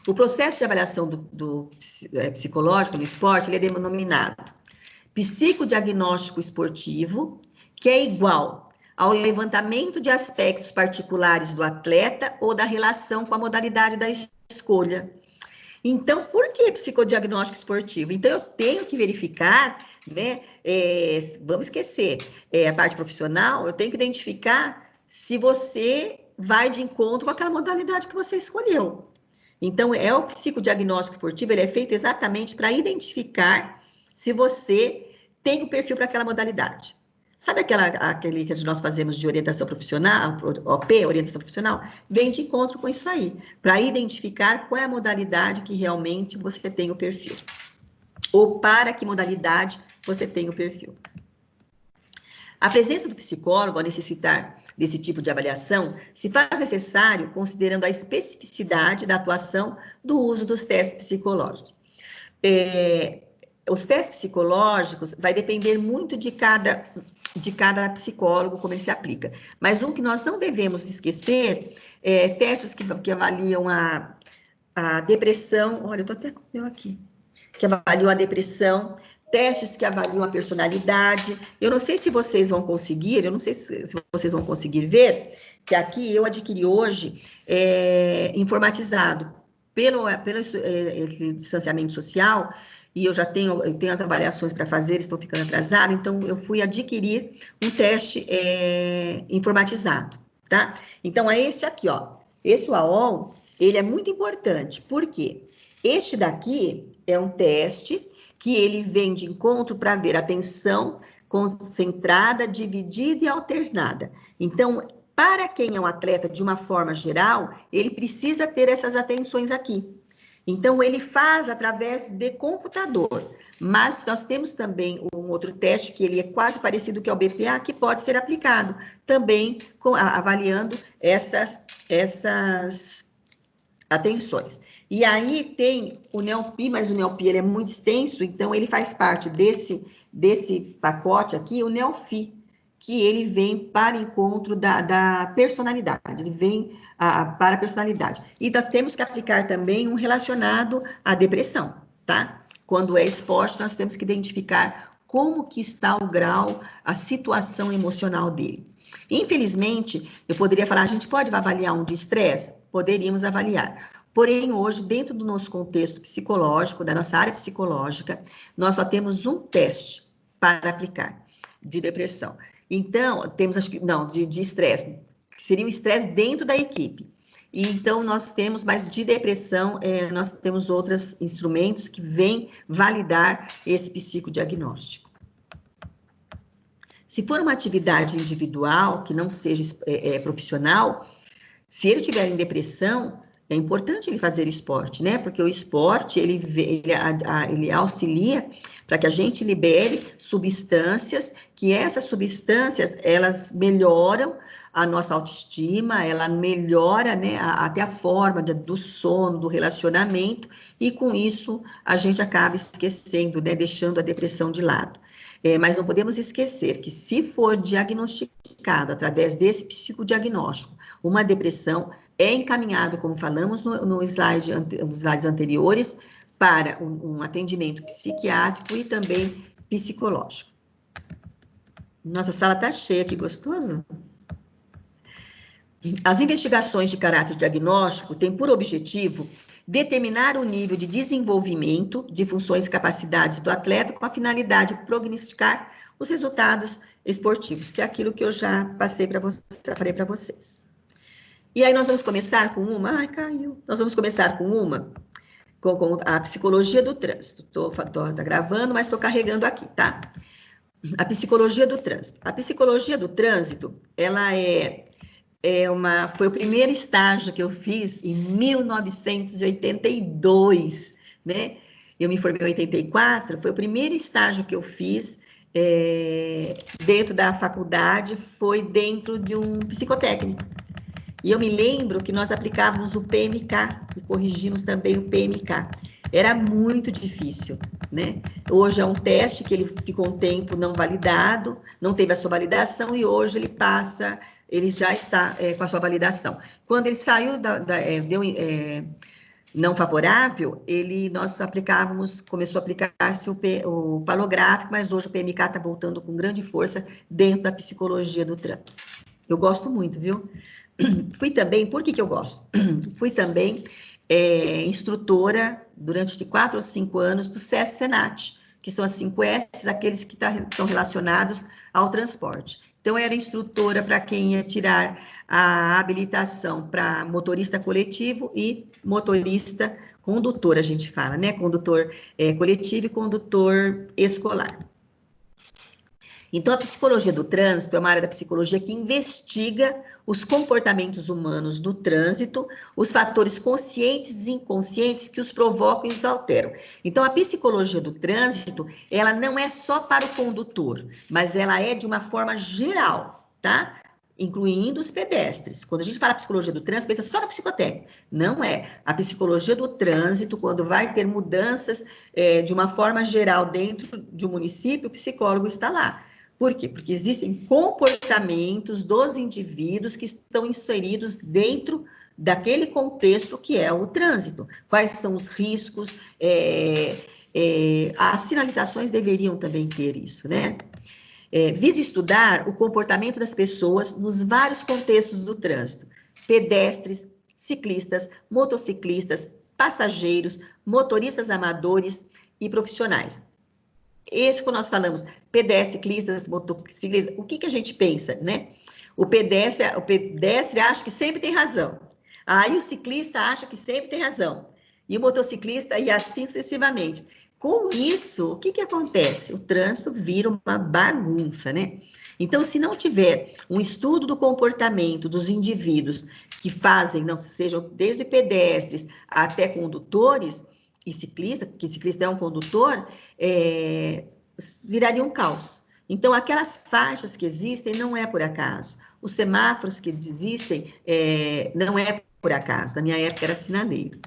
O processo de avaliação do psicológico no esporte, ele é denominado psicodiagnóstico esportivo, que é igual ao levantamento de aspectos particulares do atleta ou da relação com a modalidade da escolha. Então, por que psicodiagnóstico esportivo? Então, eu tenho que verificar, né? Vamos esquecer a parte profissional, eu tenho que identificar se você vai de encontro com aquela modalidade que você escolheu. Então, o psicodiagnóstico esportivo, ele é feito exatamente para identificar se você tem o perfil para aquela modalidade. Sabe aquele que nós fazemos de orientação profissional, OP, orientação profissional? Vem de encontro com isso aí, para identificar qual é a modalidade que realmente você tem o perfil. Ou para que modalidade você tem o perfil. A presença do psicólogo, ao necessitar desse tipo de avaliação, se faz necessário considerando a especificidade da atuação do uso dos testes psicológicos. Os testes psicológicos vai depender muito de cada psicólogo, como ele se aplica. Mas um que nós não devemos esquecer é testes que avaliam a depressão. Olha, eu estou até com o meu aqui. Que avaliam a depressão, testes que avaliam a personalidade. Eu não sei se vocês vão conseguir, eu não sei se vocês vão conseguir ver, que aqui eu adquiri hoje informatizado. pelo esse distanciamento social, e eu tenho as avaliações para fazer, estou ficando atrasada, então eu fui adquirir um teste informatizado, tá? Então, é esse aqui, ó. Esse AON, ele é muito importante, por quê? Este daqui é um teste que ele vem de encontro para ver atenção concentrada, dividida e alternada. Então, para quem é um atleta de uma forma geral, ele precisa ter essas atenções aqui. Então, ele faz através de computador, mas nós temos também um outro teste que ele é quase parecido que é o BPA, que pode ser aplicado também avaliando essas atenções. E aí tem o NEOPI, mas o NEOPI ele é muito extenso, então ele faz parte desse pacote aqui, o NEOFI, que ele vem para encontro da personalidade, ele vem para a personalidade. E nós temos que aplicar também um relacionado à depressão, tá? Quando é esporte, nós temos que identificar como que está o grau, a situação emocional dele. Infelizmente, eu poderia falar, a gente pode avaliar um de estresse? Poderíamos avaliar. Porém, hoje, dentro do nosso contexto psicológico, da nossa área psicológica, nós só temos um teste para aplicar de depressão. Então, temos, acho que, não, de estresse, que seria o estresse dentro da equipe. E, então, nós temos, mas de depressão, nós temos outros instrumentos que vêm validar esse psicodiagnóstico. Se for uma atividade individual, que não seja profissional, se ele tiver em depressão, é importante ele fazer esporte, né? Porque o esporte, ele auxilia para que a gente libere substâncias, que essas substâncias, elas melhoram a nossa autoestima, ela melhora, né, até a forma do sono, do relacionamento, e com isso a gente acaba esquecendo, né, deixando a depressão de lado. Mas não podemos esquecer que se for diagnosticado através desse psicodiagnóstico, uma depressão, é encaminhado, como falamos nos slides anteriores, para um atendimento psiquiátrico e também psicológico. Nossa sala está cheia, que gostoso. As investigações de caráter diagnóstico têm por objetivo determinar o nível de desenvolvimento de funções e capacidades do atleta com a finalidade de prognosticar os resultados esportivos, que é aquilo que eu já passei para vocês, falei para vocês. E aí nós vamos começar com uma, ai, caiu. Nós vamos começar com uma, com a psicologia do trânsito. Tá gravando, mas estou carregando aqui, tá? A psicologia do trânsito. A psicologia do trânsito, ela foi o primeiro estágio que eu fiz em 1982, né? Eu me formei em 84, foi o primeiro estágio que eu fiz dentro da faculdade, foi dentro de um psicotécnico. E eu me lembro que nós aplicávamos o PMK e corrigimos também o PMK. Era muito difícil, né? Hoje é um teste que ele ficou um tempo não validado, não teve a sua validação e hoje ele já está com a sua validação. Quando ele saiu não favorável, nós começou a aplicar-se o palográfico, mas hoje o PMK está voltando com grande força dentro da psicologia do trânsito. Eu gosto muito, viu? Fui também, por que eu gosto? Fui também instrutora durante 4 ou 5 anos do SESC-Senat, que são as 5 S's, aqueles que estão relacionados ao transporte. Então, eu era instrutora para quem ia tirar a habilitação para motorista coletivo e motorista condutor, a gente fala, né? Condutor coletivo e condutor escolar. Então, a psicologia do trânsito é uma área da psicologia que investiga os comportamentos humanos do trânsito, os fatores conscientes e inconscientes que os provocam e os alteram. Então, a psicologia do trânsito, ela não é só para o condutor, mas ela é de uma forma geral, tá? Incluindo os pedestres. Quando a gente fala psicologia do trânsito, pensa só na psicotécnica. Não é. A psicologia do trânsito, quando vai ter mudanças de uma forma geral dentro de um município, o psicólogo está lá. Por quê? Porque existem comportamentos dos indivíduos que estão inseridos dentro daquele contexto que é o trânsito. Quais são os riscos? As sinalizações deveriam também ter isso, né? Visa estudar o comportamento das pessoas nos vários contextos do trânsito. Pedestres, ciclistas, motociclistas, passageiros, motoristas amadores e profissionais. Esse, quando nós falamos pedestres, ciclistas, motociclistas, o que a gente pensa, né? O pedestre acha que sempre tem razão. Aí o ciclista acha que sempre tem razão. E o motociclista, e assim sucessivamente. Com isso, o que acontece? O trânsito vira uma bagunça, né? Então, se não tiver um estudo do comportamento dos indivíduos que fazem, não sejam desde pedestres até condutores e ciclistas, porque ciclista é um condutor, viraria um caos. Então, aquelas faixas que existem não é por acaso. Os semáforos que existem não é por acaso. Na minha época era sinaleiro.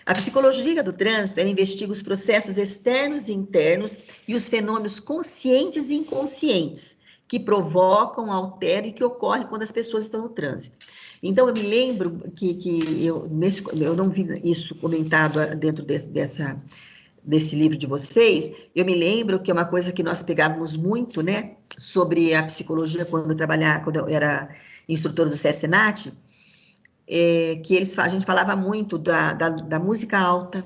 A psicologia do trânsito, ela investiga os processos externos e internos e os fenômenos conscientes e inconscientes que provocam, alteram e que ocorrem quando as pessoas estão no trânsito. Então, eu me lembro que eu não vi isso comentado dentro desse livro de vocês. Eu me lembro que é uma coisa que nós pegávamos muito, né, sobre a psicologia quando eu era instrutora do SESC-SENAT, que a gente falava muito da música alta.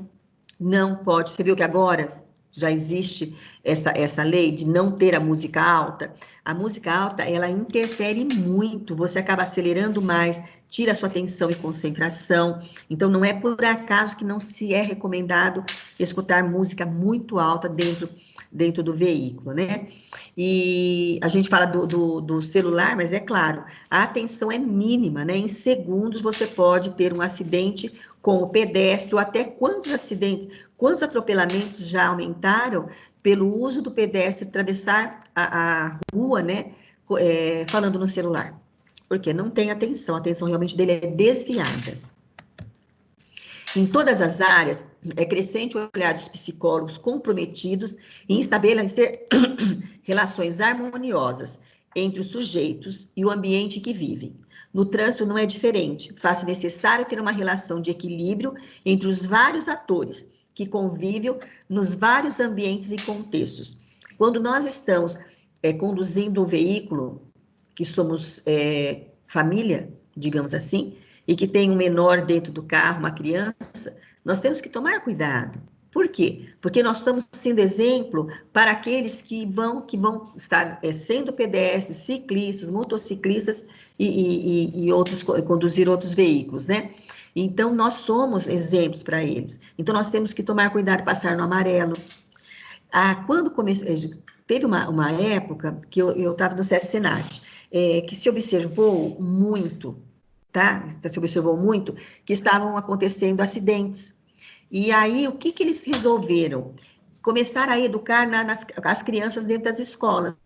Não pode, você viu que agora já existe essa lei de não ter a música alta. A música alta, ela interfere muito, você acaba acelerando mais, tira a sua atenção e concentração. Então, não é por acaso que não se é recomendado escutar música muito alta dentro do veículo, né? E a gente fala do celular, mas é claro, a atenção é mínima, né? Em segundos você pode ter um acidente com o pedestre, ou até quantos acidentes, quantos atropelamentos já aumentaram pelo uso do pedestre atravessar a rua, né? Falando no celular. Porque não tem atenção, a atenção realmente dele é desviada. Em todas as áreas, é crescente o olhar dos psicólogos comprometidos em estabelecer relações harmoniosas entre os sujeitos e o ambiente que vivem. No trânsito não é diferente, faz-se necessário ter uma relação de equilíbrio entre os vários atores que convivem nos vários ambientes e contextos. Quando nós estamos conduzindo um veículo, que somos família, digamos assim, e que tem um menor dentro do carro, uma criança, nós temos que tomar cuidado. Por quê? Porque nós estamos sendo exemplo para aqueles que vão estar sendo pedestres, ciclistas, motociclistas e conduzir outros veículos, né? Então, nós somos exemplos para eles. Então, nós temos que tomar cuidado, passar no amarelo. Quando teve uma época que eu estava no SESC-SENAT, que se observou muito, tá? Se observou muito que estavam acontecendo acidentes. E aí, o que eles resolveram? Começar a educar as crianças dentro das escolas.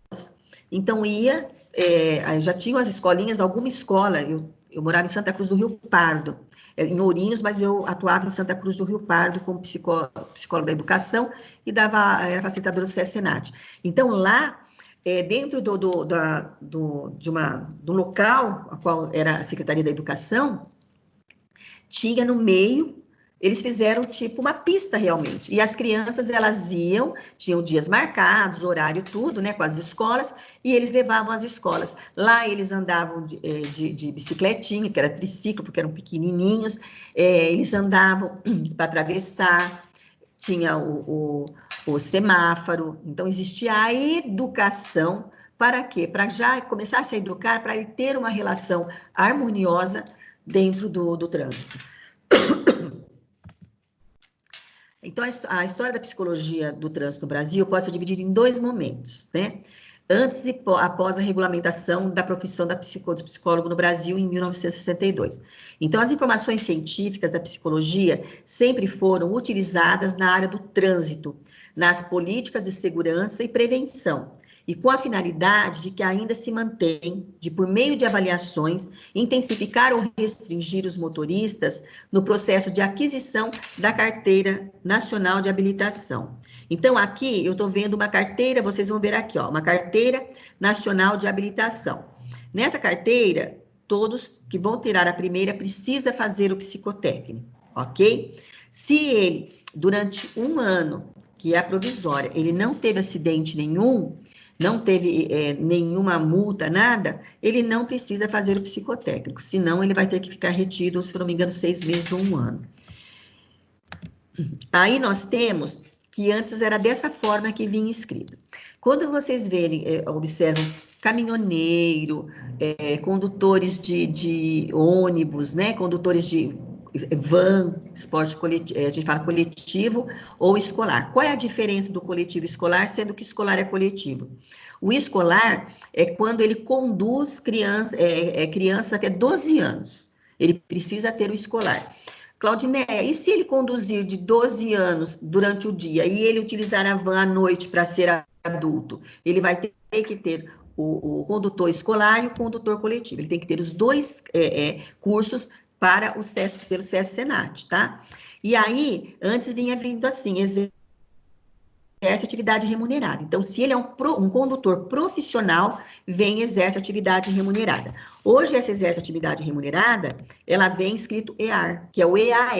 Então, já tinham as escolinhas, alguma escola, eu morava em Santa Cruz do Rio Pardo, em Ourinhos, mas eu atuava em Santa Cruz do Rio Pardo como psicóloga da educação e era facilitadora do SESC-SENAT. Então, lá, dentro do local, a qual era a Secretaria da Educação, tinha no meio, eles fizeram tipo uma pista realmente, e as crianças, elas tinham dias marcados, horário, tudo, né, com as escolas, e eles levavam as escolas. Lá eles andavam de bicicletinha, que era triciclo, porque eram pequenininhos, eles andavam para atravessar, tinha o semáforo, então existia a educação. Para quê? Para já começar a se educar, para ele ter uma relação harmoniosa dentro do trânsito. Então, a história da psicologia do trânsito no Brasil pode ser dividida em dois momentos, né? Antes e após a regulamentação da profissão do psicólogo no Brasil em 1962. Então, as informações científicas da psicologia sempre foram utilizadas na área do trânsito, nas políticas de segurança e prevenção, e com a finalidade de que ainda se mantém, por meio de avaliações, intensificar ou restringir os motoristas no processo de aquisição da Carteira Nacional de Habilitação. Então, aqui eu estou vendo uma carteira, vocês vão ver aqui, ó, uma Carteira Nacional de Habilitação. Nessa carteira, todos que vão tirar a primeira precisa fazer o psicotécnico, ok? Se ele, durante um ano, que é a provisória, ele não teve acidente nenhum, não teve nenhuma multa, nada, ele não precisa fazer o psicotécnico, senão ele vai ter que ficar retido, se não me engano, 6 meses ou um ano. Aí nós temos que antes era dessa forma que vinha escrito. Quando vocês verem, observam caminhoneiro, condutores de ônibus, né, condutores de van, esporte coletivo, a gente fala coletivo ou escolar. Qual é a diferença do coletivo e escolar, sendo que escolar é coletivo? O escolar é quando ele conduz crianças até 12 anos. Ele precisa ter o escolar. Claudinéia, e se ele conduzir de 12 anos durante o dia e ele utilizar a van à noite para ser adulto? Ele vai ter que ter o condutor escolar e o condutor coletivo. Ele tem que ter os dois cursos para o SES, pelo SESC Senat, tá? E aí, antes vinha vindo assim, exerce atividade remunerada. Então, se ele é um condutor profissional, vem e exerce atividade remunerada. Hoje, essa exerce atividade remunerada, ela vem escrito EAR, que é o EAR,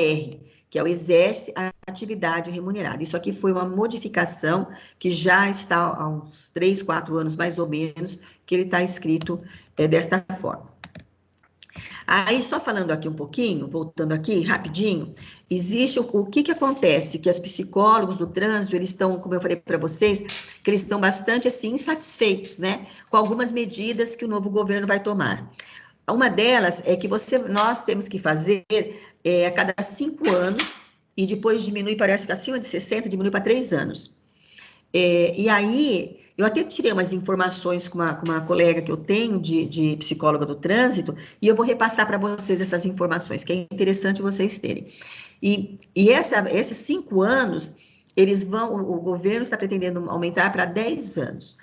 que é o exerce a atividade remunerada. Isso aqui foi uma modificação que já está há uns 3, 4 anos, mais ou menos, que ele está escrito desta forma. Aí, só falando aqui um pouquinho, voltando aqui rapidinho, existe o que acontece, que os psicólogos do trânsito, eles estão, como eu falei para vocês, que eles estão bastante, assim, insatisfeitos, né, com algumas medidas que o novo governo vai tomar. Uma delas é que nós temos que fazer a cada 5 anos, e depois diminui, parece que acima de 60, diminui para 3 anos. E aí, eu até tirei umas informações com uma colega que eu tenho de psicóloga do trânsito, e eu vou repassar para vocês essas informações, que é interessante vocês terem. E esses 5 anos, o governo está pretendendo aumentar para 10 anos.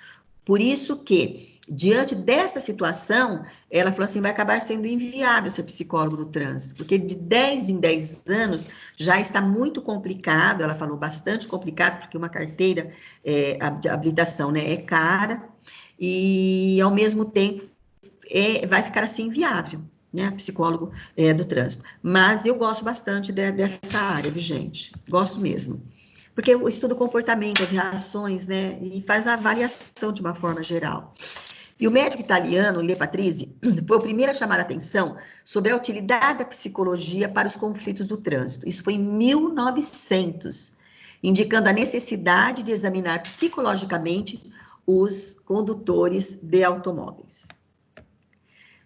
Por isso que, diante dessa situação, ela falou assim, vai acabar sendo inviável ser psicólogo do trânsito, porque de 10 em 10 anos já está muito complicado, ela falou bastante complicado, porque uma carteira de habilitação, né, é cara, e ao mesmo tempo vai ficar assim inviável, né, psicólogo do trânsito. Mas eu gosto bastante dessa área, viu, gente? Gosto mesmo. Porque eu estudo o comportamento, as reações, né, e faz a avaliação de uma forma geral. E o médico italiano, Le Patrizzi, foi o primeiro a chamar a atenção sobre a utilidade da psicologia para os conflitos do trânsito. Isso foi em 1900, indicando a necessidade de examinar psicologicamente os condutores de automóveis.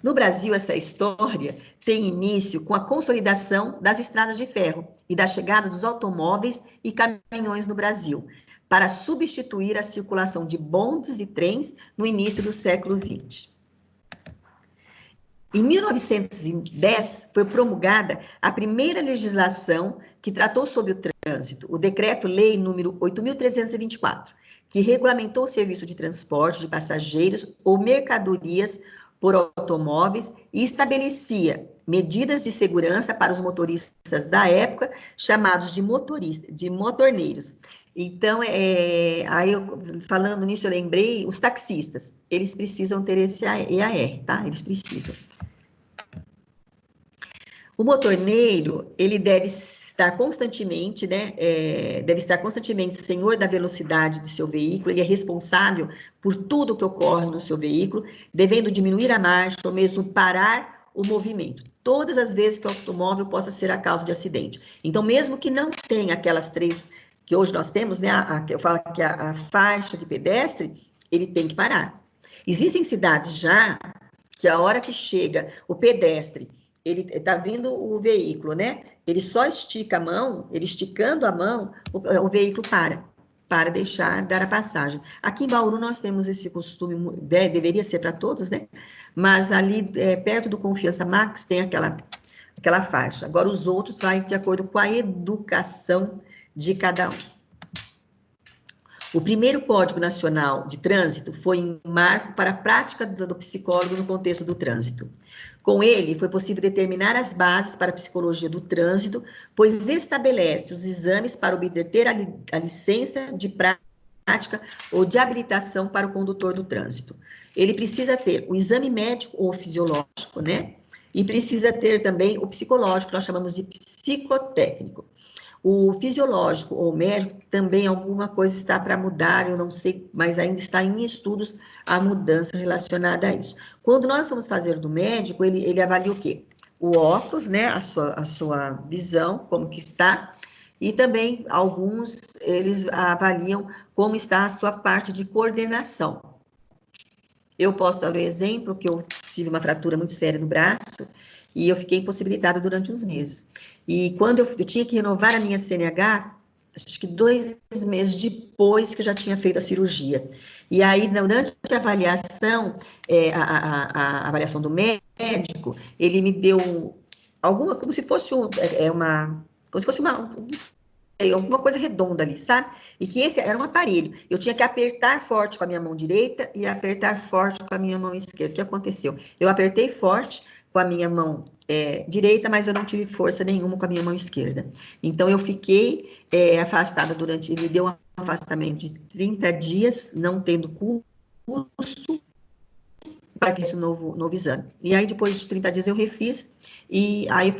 No Brasil, essa história tem início com a consolidação das estradas de ferro e da chegada dos automóveis e caminhões no Brasil, para substituir a circulação de bondes e trens no início do século XX. Em 1910, foi promulgada a primeira legislação que tratou sobre o trânsito, o Decreto-Lei número 8.324, que regulamentou o serviço de transporte de passageiros ou mercadorias por automóveis e estabelecia medidas de segurança para os motoristas da época, chamados de motorneiros. Então, aí falando nisso, eu lembrei, os taxistas, eles precisam ter esse EAR, tá? Eles precisam. O motorneiro, ele deve estar constantemente, né, deve estar constantemente senhor da velocidade do seu veículo, ele é responsável por tudo que ocorre no seu veículo, devendo diminuir a marcha ou mesmo parar o movimento, todas as vezes que o automóvel possa ser a causa de acidente. Então, mesmo que não tenha aquelas 3 que hoje nós temos, né, eu falo que a faixa de pedestre, ele tem que parar. Existem cidades já que a hora que chega o pedestre, ele está vindo o veículo, né? Ele só estica a mão, ele esticando a mão, o veículo para deixar dar a passagem. Aqui em Bauru nós temos esse costume, deveria ser para todos, né? Mas ali perto do Confiança Max tem aquela faixa. Agora os outros vai de acordo com a educação de cada um. O primeiro Código Nacional de Trânsito foi um marco para a prática do psicólogo no contexto do trânsito. Com ele, foi possível determinar as bases para a psicologia do trânsito, pois estabelece os exames para obter a licença de prática ou de habilitação para o condutor do trânsito. Ele precisa ter o exame médico ou fisiológico, né? E precisa ter também o psicológico, nós chamamos de psicotécnico. O fisiológico ou médico também alguma coisa está para mudar, eu não sei, mas ainda está em estudos a mudança relacionada a isso. Quando nós vamos fazer do médico, ele avalia o quê? O óculos, né, a sua visão, como que está, e também alguns, eles avaliam como está a sua parte de coordenação. Eu posso dar o exemplo que eu tive uma fratura muito séria no braço e eu fiquei impossibilitada durante uns meses. E quando eu tinha que renovar a minha CNH, acho que 2 meses depois que eu já tinha feito a cirurgia. E aí, durante a avaliação, a avaliação do médico, ele me deu alguma, como se fosse alguma coisa redonda ali, sabe? E que esse era um aparelho. Eu tinha que apertar forte com a minha mão direita e apertar forte com a minha mão esquerda. O que aconteceu? Eu apertei forte com a minha mão direita, mas eu não tive força nenhuma com a minha mão esquerda. Então, eu fiquei afastada ele deu um afastamento de 30 dias, não tendo custo, para esse novo exame. E aí, depois de 30 dias, eu refiz, e aí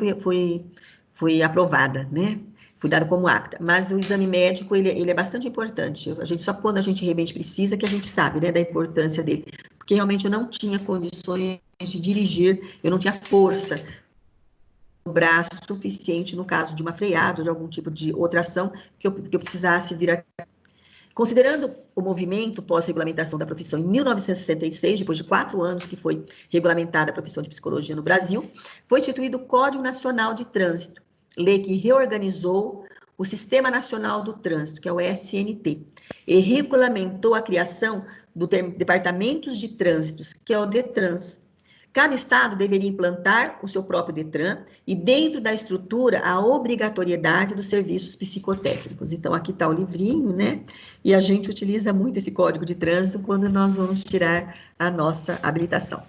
fui aprovada, né? Fui dada como apta. Mas o exame médico, ele é bastante importante. Só quando a gente realmente precisa, que a gente sabe, né, da importância dele. Porque realmente eu não tinha condições de dirigir, eu não tinha força no braço suficiente, no caso de uma freada, de algum tipo de outra ação, que eu precisasse vir a... Considerando o movimento pós-regulamentação da profissão em 1966, depois de 4 anos que foi regulamentada a profissão de psicologia no Brasil, foi instituído o Código Nacional de Trânsito, lei que reorganizou o Sistema Nacional do Trânsito, que é o SNT, e regulamentou a criação do Departamentos de Trânsitos, que é o DETRANS. Cada estado deveria implantar o seu próprio DETRAN e, dentro da estrutura, a obrigatoriedade dos serviços psicotécnicos. Então, aqui está o livrinho, né? E a gente utiliza muito esse código de trânsito quando nós vamos tirar a nossa habilitação.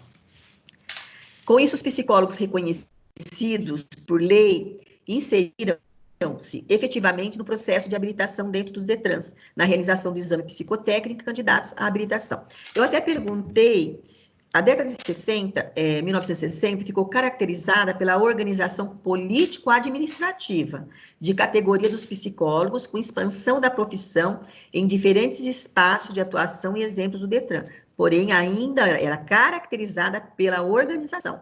Com isso, os psicólogos reconhecidos por lei inseriram-se efetivamente no processo de habilitação dentro dos DETRANs, na realização do exame psicotécnico e candidatos à habilitação. Eu até perguntei. A década de 60, 1960, ficou caracterizada pela organização político-administrativa de categoria dos psicólogos, com expansão da profissão em diferentes espaços de atuação e exemplos do DETRAN, porém ainda era caracterizada pela organização.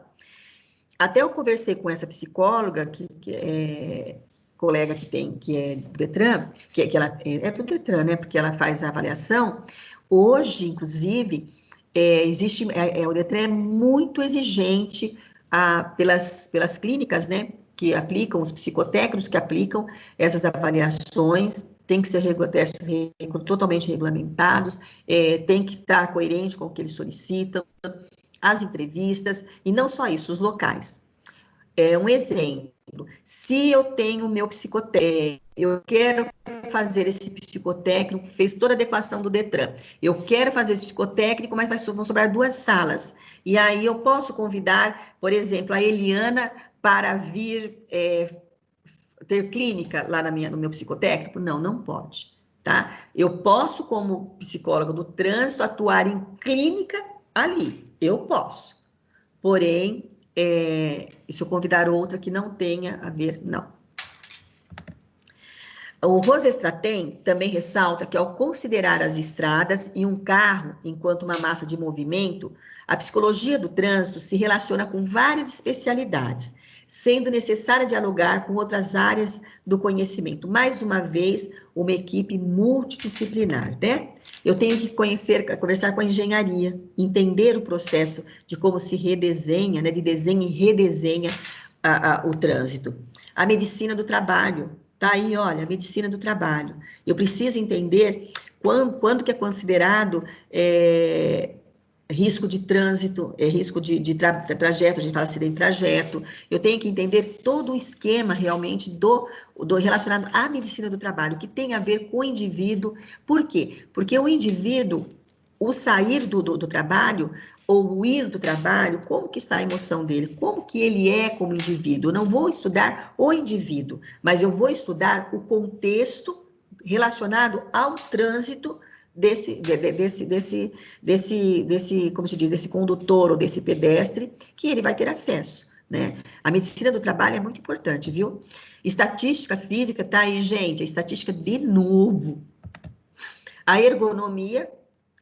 Até eu conversei com essa psicóloga, que é colega que é do DETRAN, que ela é do DETRAN, né, porque ela faz a avaliação. Hoje, inclusive, o DETRAN é muito exigente pelas clínicas, né, que aplicam, os psicotécnicos que aplicam essas avaliações, tem que ser testes totalmente regulamentados, tem que estar coerente com o que eles solicitam, as entrevistas, e não só isso, os locais. Um exemplo, se eu tenho o meu psicotécnico, eu quero fazer esse psicotécnico, fez toda a adequação do DETRAN, eu quero fazer esse psicotécnico, mas vão sobrar 2 salas, e aí eu posso convidar, por exemplo, a Eliana para vir ter clínica lá no meu psicotécnico? Não, não pode, tá? Eu posso, como psicóloga do trânsito, atuar em clínica ali, eu posso, porém, se eu convidar outra que não tenha a ver, não. O Rosestratem também ressalta que, ao considerar as estradas e um carro enquanto uma massa de movimento, a psicologia do trânsito se relaciona com várias especialidades, sendo necessário dialogar com outras áreas do conhecimento. Mais uma vez, uma equipe multidisciplinar, né? Eu tenho que conversar com a engenharia, entender o processo de como se redesenha, né, de desenho e redesenha o trânsito. A medicina do trabalho, tá aí, olha, a medicina do trabalho. Eu preciso entender quando que é considerado risco de trânsito, risco de trajeto, a gente fala acidente de trajeto. Eu tenho que entender todo o esquema realmente do relacionado à medicina do trabalho, que tem a ver com o indivíduo. Por quê? Porque o indivíduo, o sair do trabalho ou o ir do trabalho, como que está a emoção dele, como que ele é como indivíduo. Eu não vou estudar o indivíduo, mas eu vou estudar o contexto relacionado ao trânsito desse, como se diz, desse condutor ou desse pedestre que ele vai ter acesso, né? A medicina do trabalho é muito importante, viu? Estatística física, tá aí, gente, a estatística de novo. A ergonomia,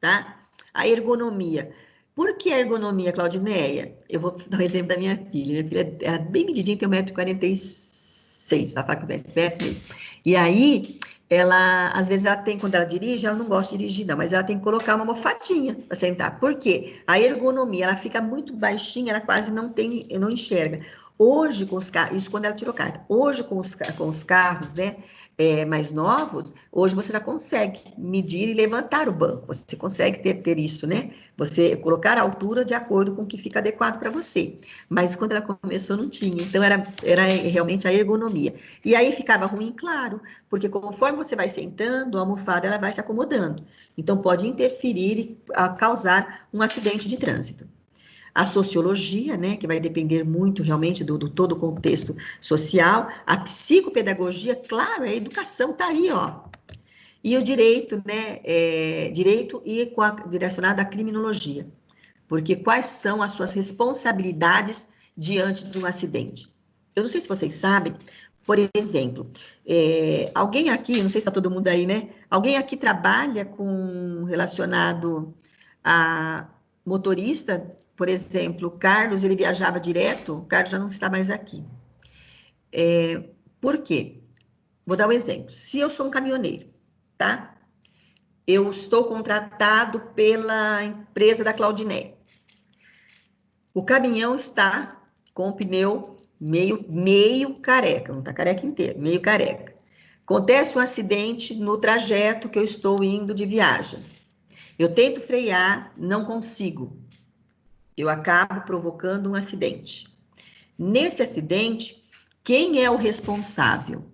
tá? A ergonomia. Por que a ergonomia, Claudineia? Eu vou dar um exemplo da minha filha. Minha filha é bem medidinha, tem 1,46 m, na faculdade, 1,5 m. E aí, ela, às vezes, ela tem, quando ela dirige, ela não gosta de dirigir, não, mas ela tem que colocar uma almofadinha para sentar. Por quê? A ergonomia, ela fica muito baixinha, ela quase não tem, não enxerga. Hoje, com os carros, isso quando ela tirou carta, hoje com os carros, né, mais novos, hoje você já consegue medir e levantar o banco, você consegue ter isso, né? Você colocar a altura de acordo com o que fica adequado para você. Mas quando ela começou, não tinha, então era realmente a ergonomia. E aí ficava ruim, claro, porque conforme você vai sentando, a almofada ela vai se acomodando. Então, pode interferir e causar um acidente de trânsito. A sociologia, né, que vai depender muito realmente do todo o contexto social, a psicopedagogia, claro, a educação está aí, ó. E o direito, né, direito e direcionado à criminologia, porque quais são as suas responsabilidades diante de um acidente? Eu não sei se vocês sabem, por exemplo, alguém aqui, não sei se está todo mundo aí, né? Alguém aqui trabalha com relacionado a motorista, por exemplo, o Carlos, ele viajava direto, o Carlos já não está mais aqui. Por quê? Vou dar um exemplo. Se eu sou um caminhoneiro, tá? Eu estou contratado pela empresa da Claudineia. O caminhão está com o pneu meio careca, não está careca inteiro, meio careca. Acontece um acidente no trajeto que eu estou indo de viagem. Eu tento frear, não consigo. Eu acabo provocando um acidente. Nesse acidente, quem é o responsável?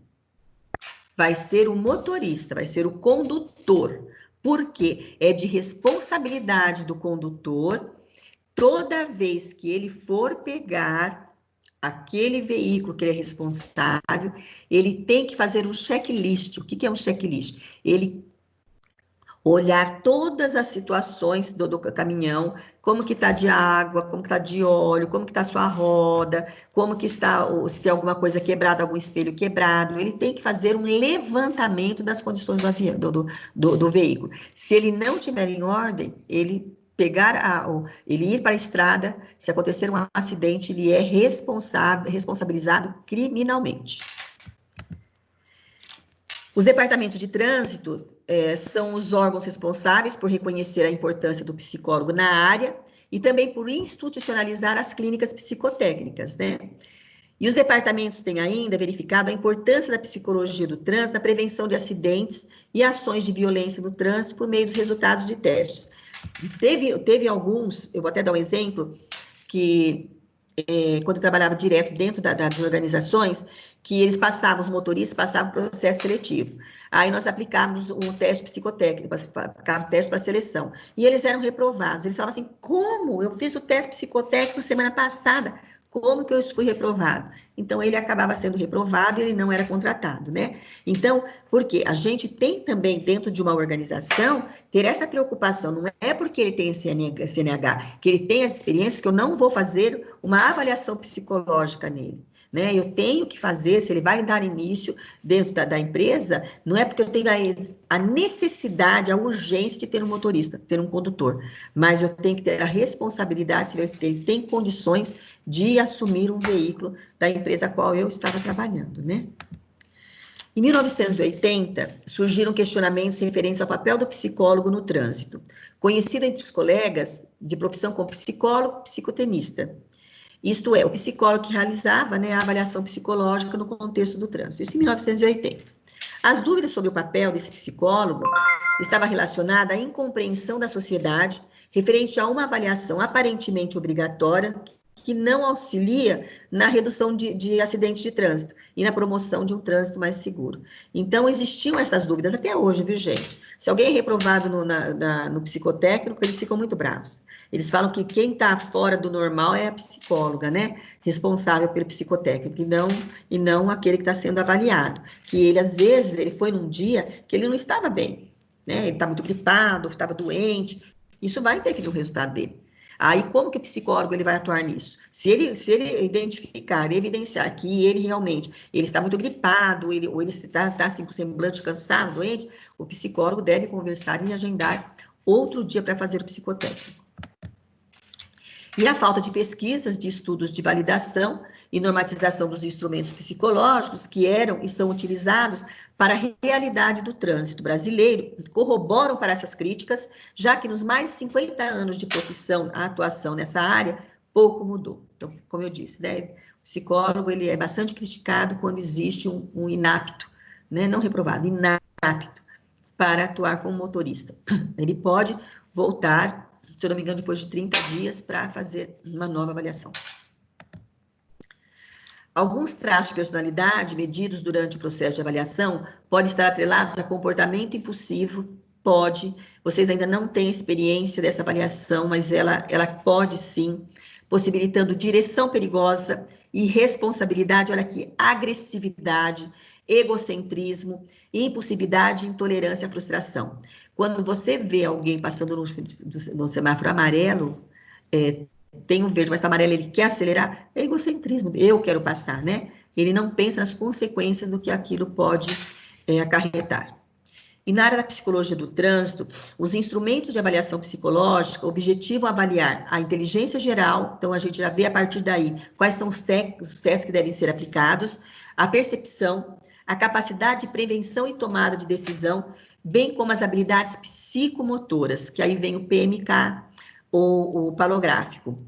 Vai ser o motorista, vai ser o condutor, porque é de responsabilidade do condutor toda vez que ele for pegar aquele veículo que ele é responsável, ele tem que fazer um checklist. O que é um checklist? Ele olhar todas as situações do caminhão, como que está de água, como que está de óleo, como que está a sua roda, como que está, se tem alguma coisa quebrada, algum espelho quebrado, ele tem que fazer um levantamento das condições do avião, do veículo. Se ele não tiver em ordem, ele ele ir para a estrada, se acontecer um acidente, ele é responsabilizado criminalmente. Os departamentos de trânsito são os órgãos responsáveis por reconhecer a importância do psicólogo na área e também por institucionalizar as clínicas psicotécnicas, né? E os departamentos têm ainda verificado a importância da psicologia do trânsito na prevenção de acidentes e ações de violência no trânsito por meio dos resultados de testes. Teve alguns, eu vou até dar um exemplo, que quando eu trabalhava direto dentro das organizações, que eles passavam, os motoristas passavam o processo seletivo. Aí nós aplicávamos um teste psicotécnico, aplicávamos teste para seleção. E eles eram reprovados. Eles falavam assim, como? Eu fiz o teste psicotécnico semana passada, como que eu fui reprovado? Então, ele acabava sendo reprovado e ele não era contratado, né? Então, porque a gente tem também, dentro de uma organização, ter essa preocupação, não é porque ele tem CNH, que ele tem as experiências, que eu não vou fazer uma avaliação psicológica nele. Né? Eu tenho que fazer, se ele vai dar início dentro da empresa, não é porque eu tenho a necessidade, a urgência de ter um motorista, ter um condutor, mas eu tenho que ter a responsabilidade, se ele tem condições de assumir um veículo da empresa a qual eu estava trabalhando, né? Em 1980, surgiram questionamentos referentes ao papel do psicólogo no trânsito, conhecido entre os colegas de profissão como psicólogo, psicotenista. Isto é, o psicólogo que realizava, né, a avaliação psicológica no contexto do trânsito. Isso em 1980. As dúvidas sobre o papel desse psicólogo estava relacionada à incompreensão da sociedade referente a uma avaliação aparentemente obrigatória que não auxilia na redução de acidentes de trânsito e na promoção de um trânsito mais seguro. Então, existiam essas dúvidas até hoje, viu, gente? Se alguém é reprovado no psicotécnico, eles ficam muito bravos. Eles falam que quem está fora do normal é a psicóloga, né? Responsável pelo psicotécnico, e não aquele que está sendo avaliado. Que ele, às vezes, ele foi num dia que ele não estava bem, né? Ele está muito gripado, estava doente. Isso vai interferir no resultado dele. Aí, como que o psicólogo ele vai atuar nisso? Se ele identificar, evidenciar que ele realmente ele está muito gripado, ou ele está assim, com semblante cansado, doente, o psicólogo deve conversar e agendar outro dia para fazer o psicotécnico. E a falta de pesquisas, de estudos de validação e normatização dos instrumentos psicológicos que eram e são utilizados para a realidade do trânsito brasileiro corroboram para essas críticas, já que nos mais de 50 anos de profissão, a atuação nessa área pouco mudou. Então, como eu disse, né, o psicólogo ele é bastante criticado quando existe um inapto, né, não reprovado, inapto para atuar como motorista. Ele pode voltar, se eu não me engano, depois de 30 dias para fazer uma nova avaliação. Alguns traços de personalidade medidos durante o processo de avaliação podem estar atrelados a comportamento impulsivo, vocês ainda não têm experiência dessa avaliação, mas ela pode sim, possibilitando direção perigosa, irresponsabilidade, olha aqui, agressividade, egocentrismo, impulsividade, intolerância à frustração. Quando você vê alguém passando no semáforo amarelo, tem um verde, mas o amarelo ele quer acelerar, é egocentrismo, eu quero passar, né? Ele não pensa nas consequências do que aquilo pode acarretar. E na área da psicologia do trânsito, os instrumentos de avaliação psicológica objetivam avaliar a inteligência geral, então a gente já vê a partir daí quais são os testes que devem ser aplicados, a percepção, a capacidade de prevenção e tomada de decisão, bem como as habilidades psicomotoras, que aí vem o PMK, ou o palográfico,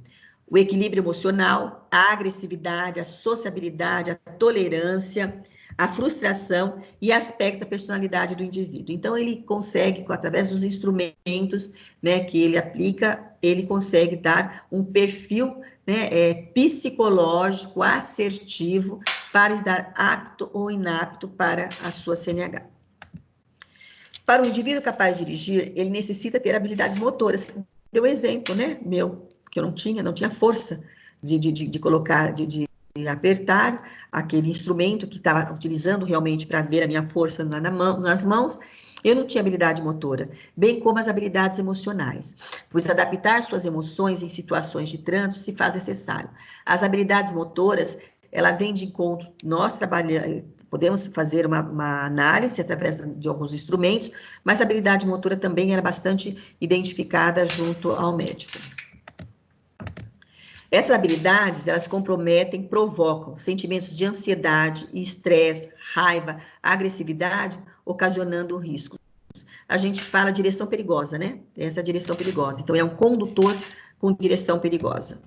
o equilíbrio emocional, a agressividade, a sociabilidade, a tolerância, a frustração e aspectos da personalidade do indivíduo. Então, ele consegue, através dos instrumentos, né, que ele aplica, ele consegue dar um perfil, né, psicológico, assertivo, para estar apto ou inapto para a sua CNH. Para o indivíduo capaz de dirigir, ele necessita ter habilidades motoras. Deu exemplo, né, meu, que eu não tinha força de colocar, de apertar aquele instrumento que estava utilizando realmente para ver a minha força nas mãos, eu não tinha habilidade motora, bem como as habilidades emocionais, pois adaptar suas emoções em situações de trânsito se faz necessário. As habilidades motoras, ela vem de encontro, nós trabalhamos, podemos fazer uma análise através de alguns instrumentos, mas a habilidade motora também era bastante identificada junto ao médico. Essas habilidades, elas comprometem, provocam sentimentos de ansiedade, estresse, raiva, agressividade, ocasionando riscos. A gente fala direção perigosa, né? Essa é a direção perigosa. Então, é um condutor com direção perigosa.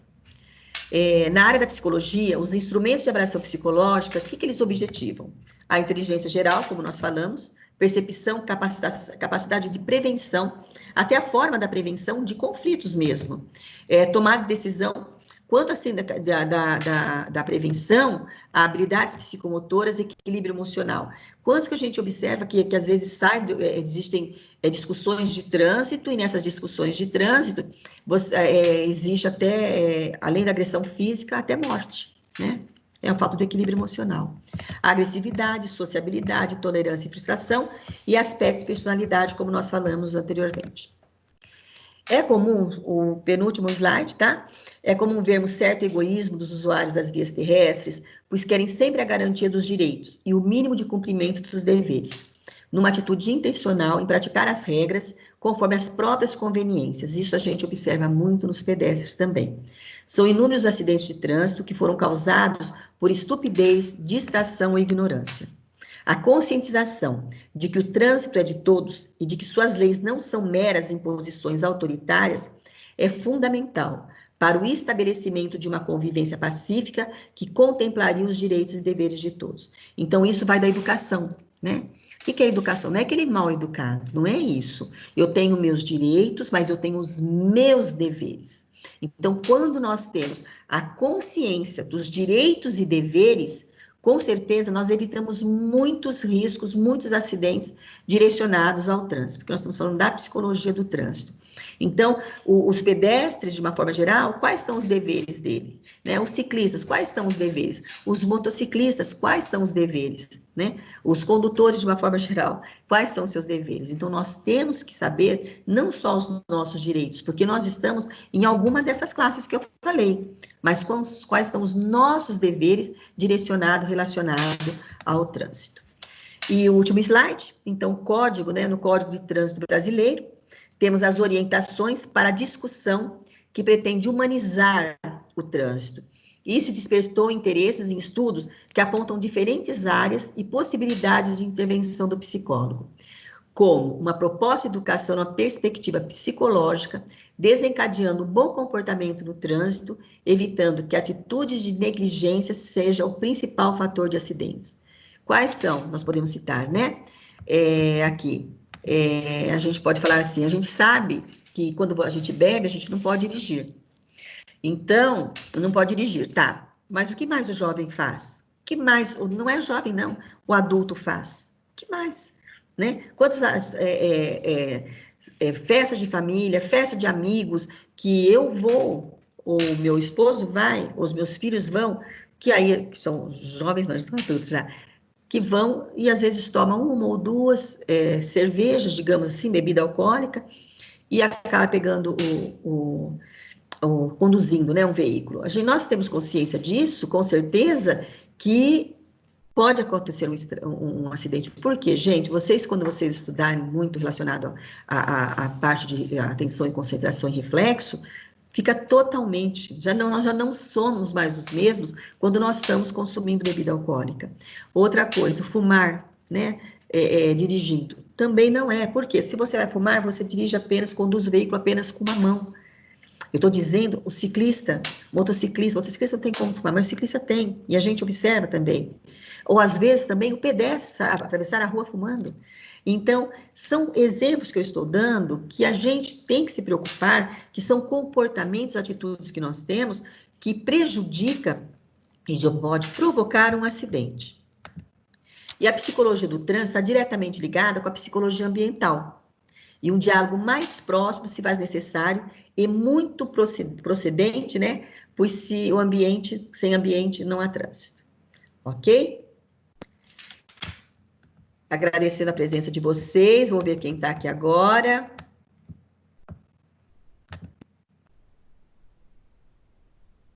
Na área da psicologia, os instrumentos de avaliação psicológica, o que eles objetivam? A inteligência geral, como nós falamos, percepção, capacidade de prevenção, até a forma da prevenção de conflitos mesmo. Tomada de decisão, quanto assim da prevenção, a habilidades psicomotoras e equilíbrio emocional. Quantos que a gente observa que às vezes existem discussões de trânsito, e nessas discussões de trânsito, existe até, além da agressão física, até morte, né? É a falta do equilíbrio emocional. A agressividade, sociabilidade, tolerância e frustração, e aspectos de personalidade, como nós falamos anteriormente. É comum, o penúltimo slide, tá? É comum vermos certo egoísmo dos usuários das vias terrestres, pois querem sempre a garantia dos direitos e o mínimo de cumprimento dos deveres, numa atitude intencional em praticar as regras conforme as próprias conveniências. Isso a gente observa muito nos pedestres também. São inúmeros acidentes de trânsito que foram causados por estupidez, distração ou ignorância. A conscientização de que o trânsito é de todos e de que suas leis não são meras imposições autoritárias é fundamental para o estabelecimento de uma convivência pacífica que contemplaria os direitos e deveres de todos. Então, isso vai da educação, né? O que é educação? Não é aquele mal educado, não é isso. Eu tenho meus direitos, mas eu tenho os meus deveres. Então, quando nós temos a consciência dos direitos e deveres, com certeza nós evitamos muitos riscos, muitos acidentes direcionados ao trânsito, porque nós estamos falando da psicologia do trânsito. Então, os pedestres, de uma forma geral, quais são os deveres dele? Né? Os ciclistas, quais são os deveres? Os motociclistas, quais são os deveres? Né? Os condutores, de uma forma geral, quais são os seus deveres? Então, nós temos que saber não só os nossos direitos, porque nós estamos em alguma dessas classes que eu falei, mas quais são os nossos deveres relacionado ao trânsito. E o último slide, então, código, né, no Código de Trânsito Brasileiro, temos as orientações para discussão que pretende humanizar o trânsito. Isso despertou interesses em estudos que apontam diferentes áreas e possibilidades de intervenção do psicólogo, como uma proposta de educação na perspectiva psicológica, desencadeando um bom comportamento no trânsito, evitando que atitudes de negligência seja o principal fator de acidentes. Quais são? Nós podemos citar, né? Aqui, a gente pode falar assim, a gente sabe que quando a gente bebe, a gente não pode dirigir. Então, não pode dirigir, tá. Mas o que mais o jovem faz? O que mais, não é o jovem, não, o adulto faz? O que mais? Né? Quantas festas de família, festa de amigos, que eu vou, ou meu esposo vai, os meus filhos vão, que aí, que são jovens, não, são adultos já, que vão e às vezes tomam uma ou duas cervejas, digamos assim, bebida alcoólica, e acaba pegando conduzindo, né, um veículo. Nós temos consciência disso, com certeza, que pode acontecer um acidente. Por quê, gente? Quando vocês estudarem muito relacionado à parte de atenção e concentração e reflexo, fica totalmente, nós já não somos mais os mesmos quando nós estamos consumindo bebida alcoólica. Outra coisa, fumar, né, dirigindo, também não é, porque se você vai fumar, você dirige apenas, conduz o veículo apenas com uma mão. Eu estou dizendo, o ciclista, motociclista não tem como fumar, mas o ciclista tem, e a gente observa também. Ou às vezes também o pedestre atravessar a rua fumando. Então, são exemplos que eu estou dando que a gente tem que se preocupar, que são comportamentos, atitudes que nós temos que prejudica e pode provocar um acidente. E a psicologia do trânsito está diretamente ligada com a psicologia ambiental. E um diálogo mais próximo se faz necessário e muito procedente, né? Pois se o ambiente, sem ambiente não há trânsito. Ok? Agradecendo a presença de vocês, vou ver quem está aqui agora.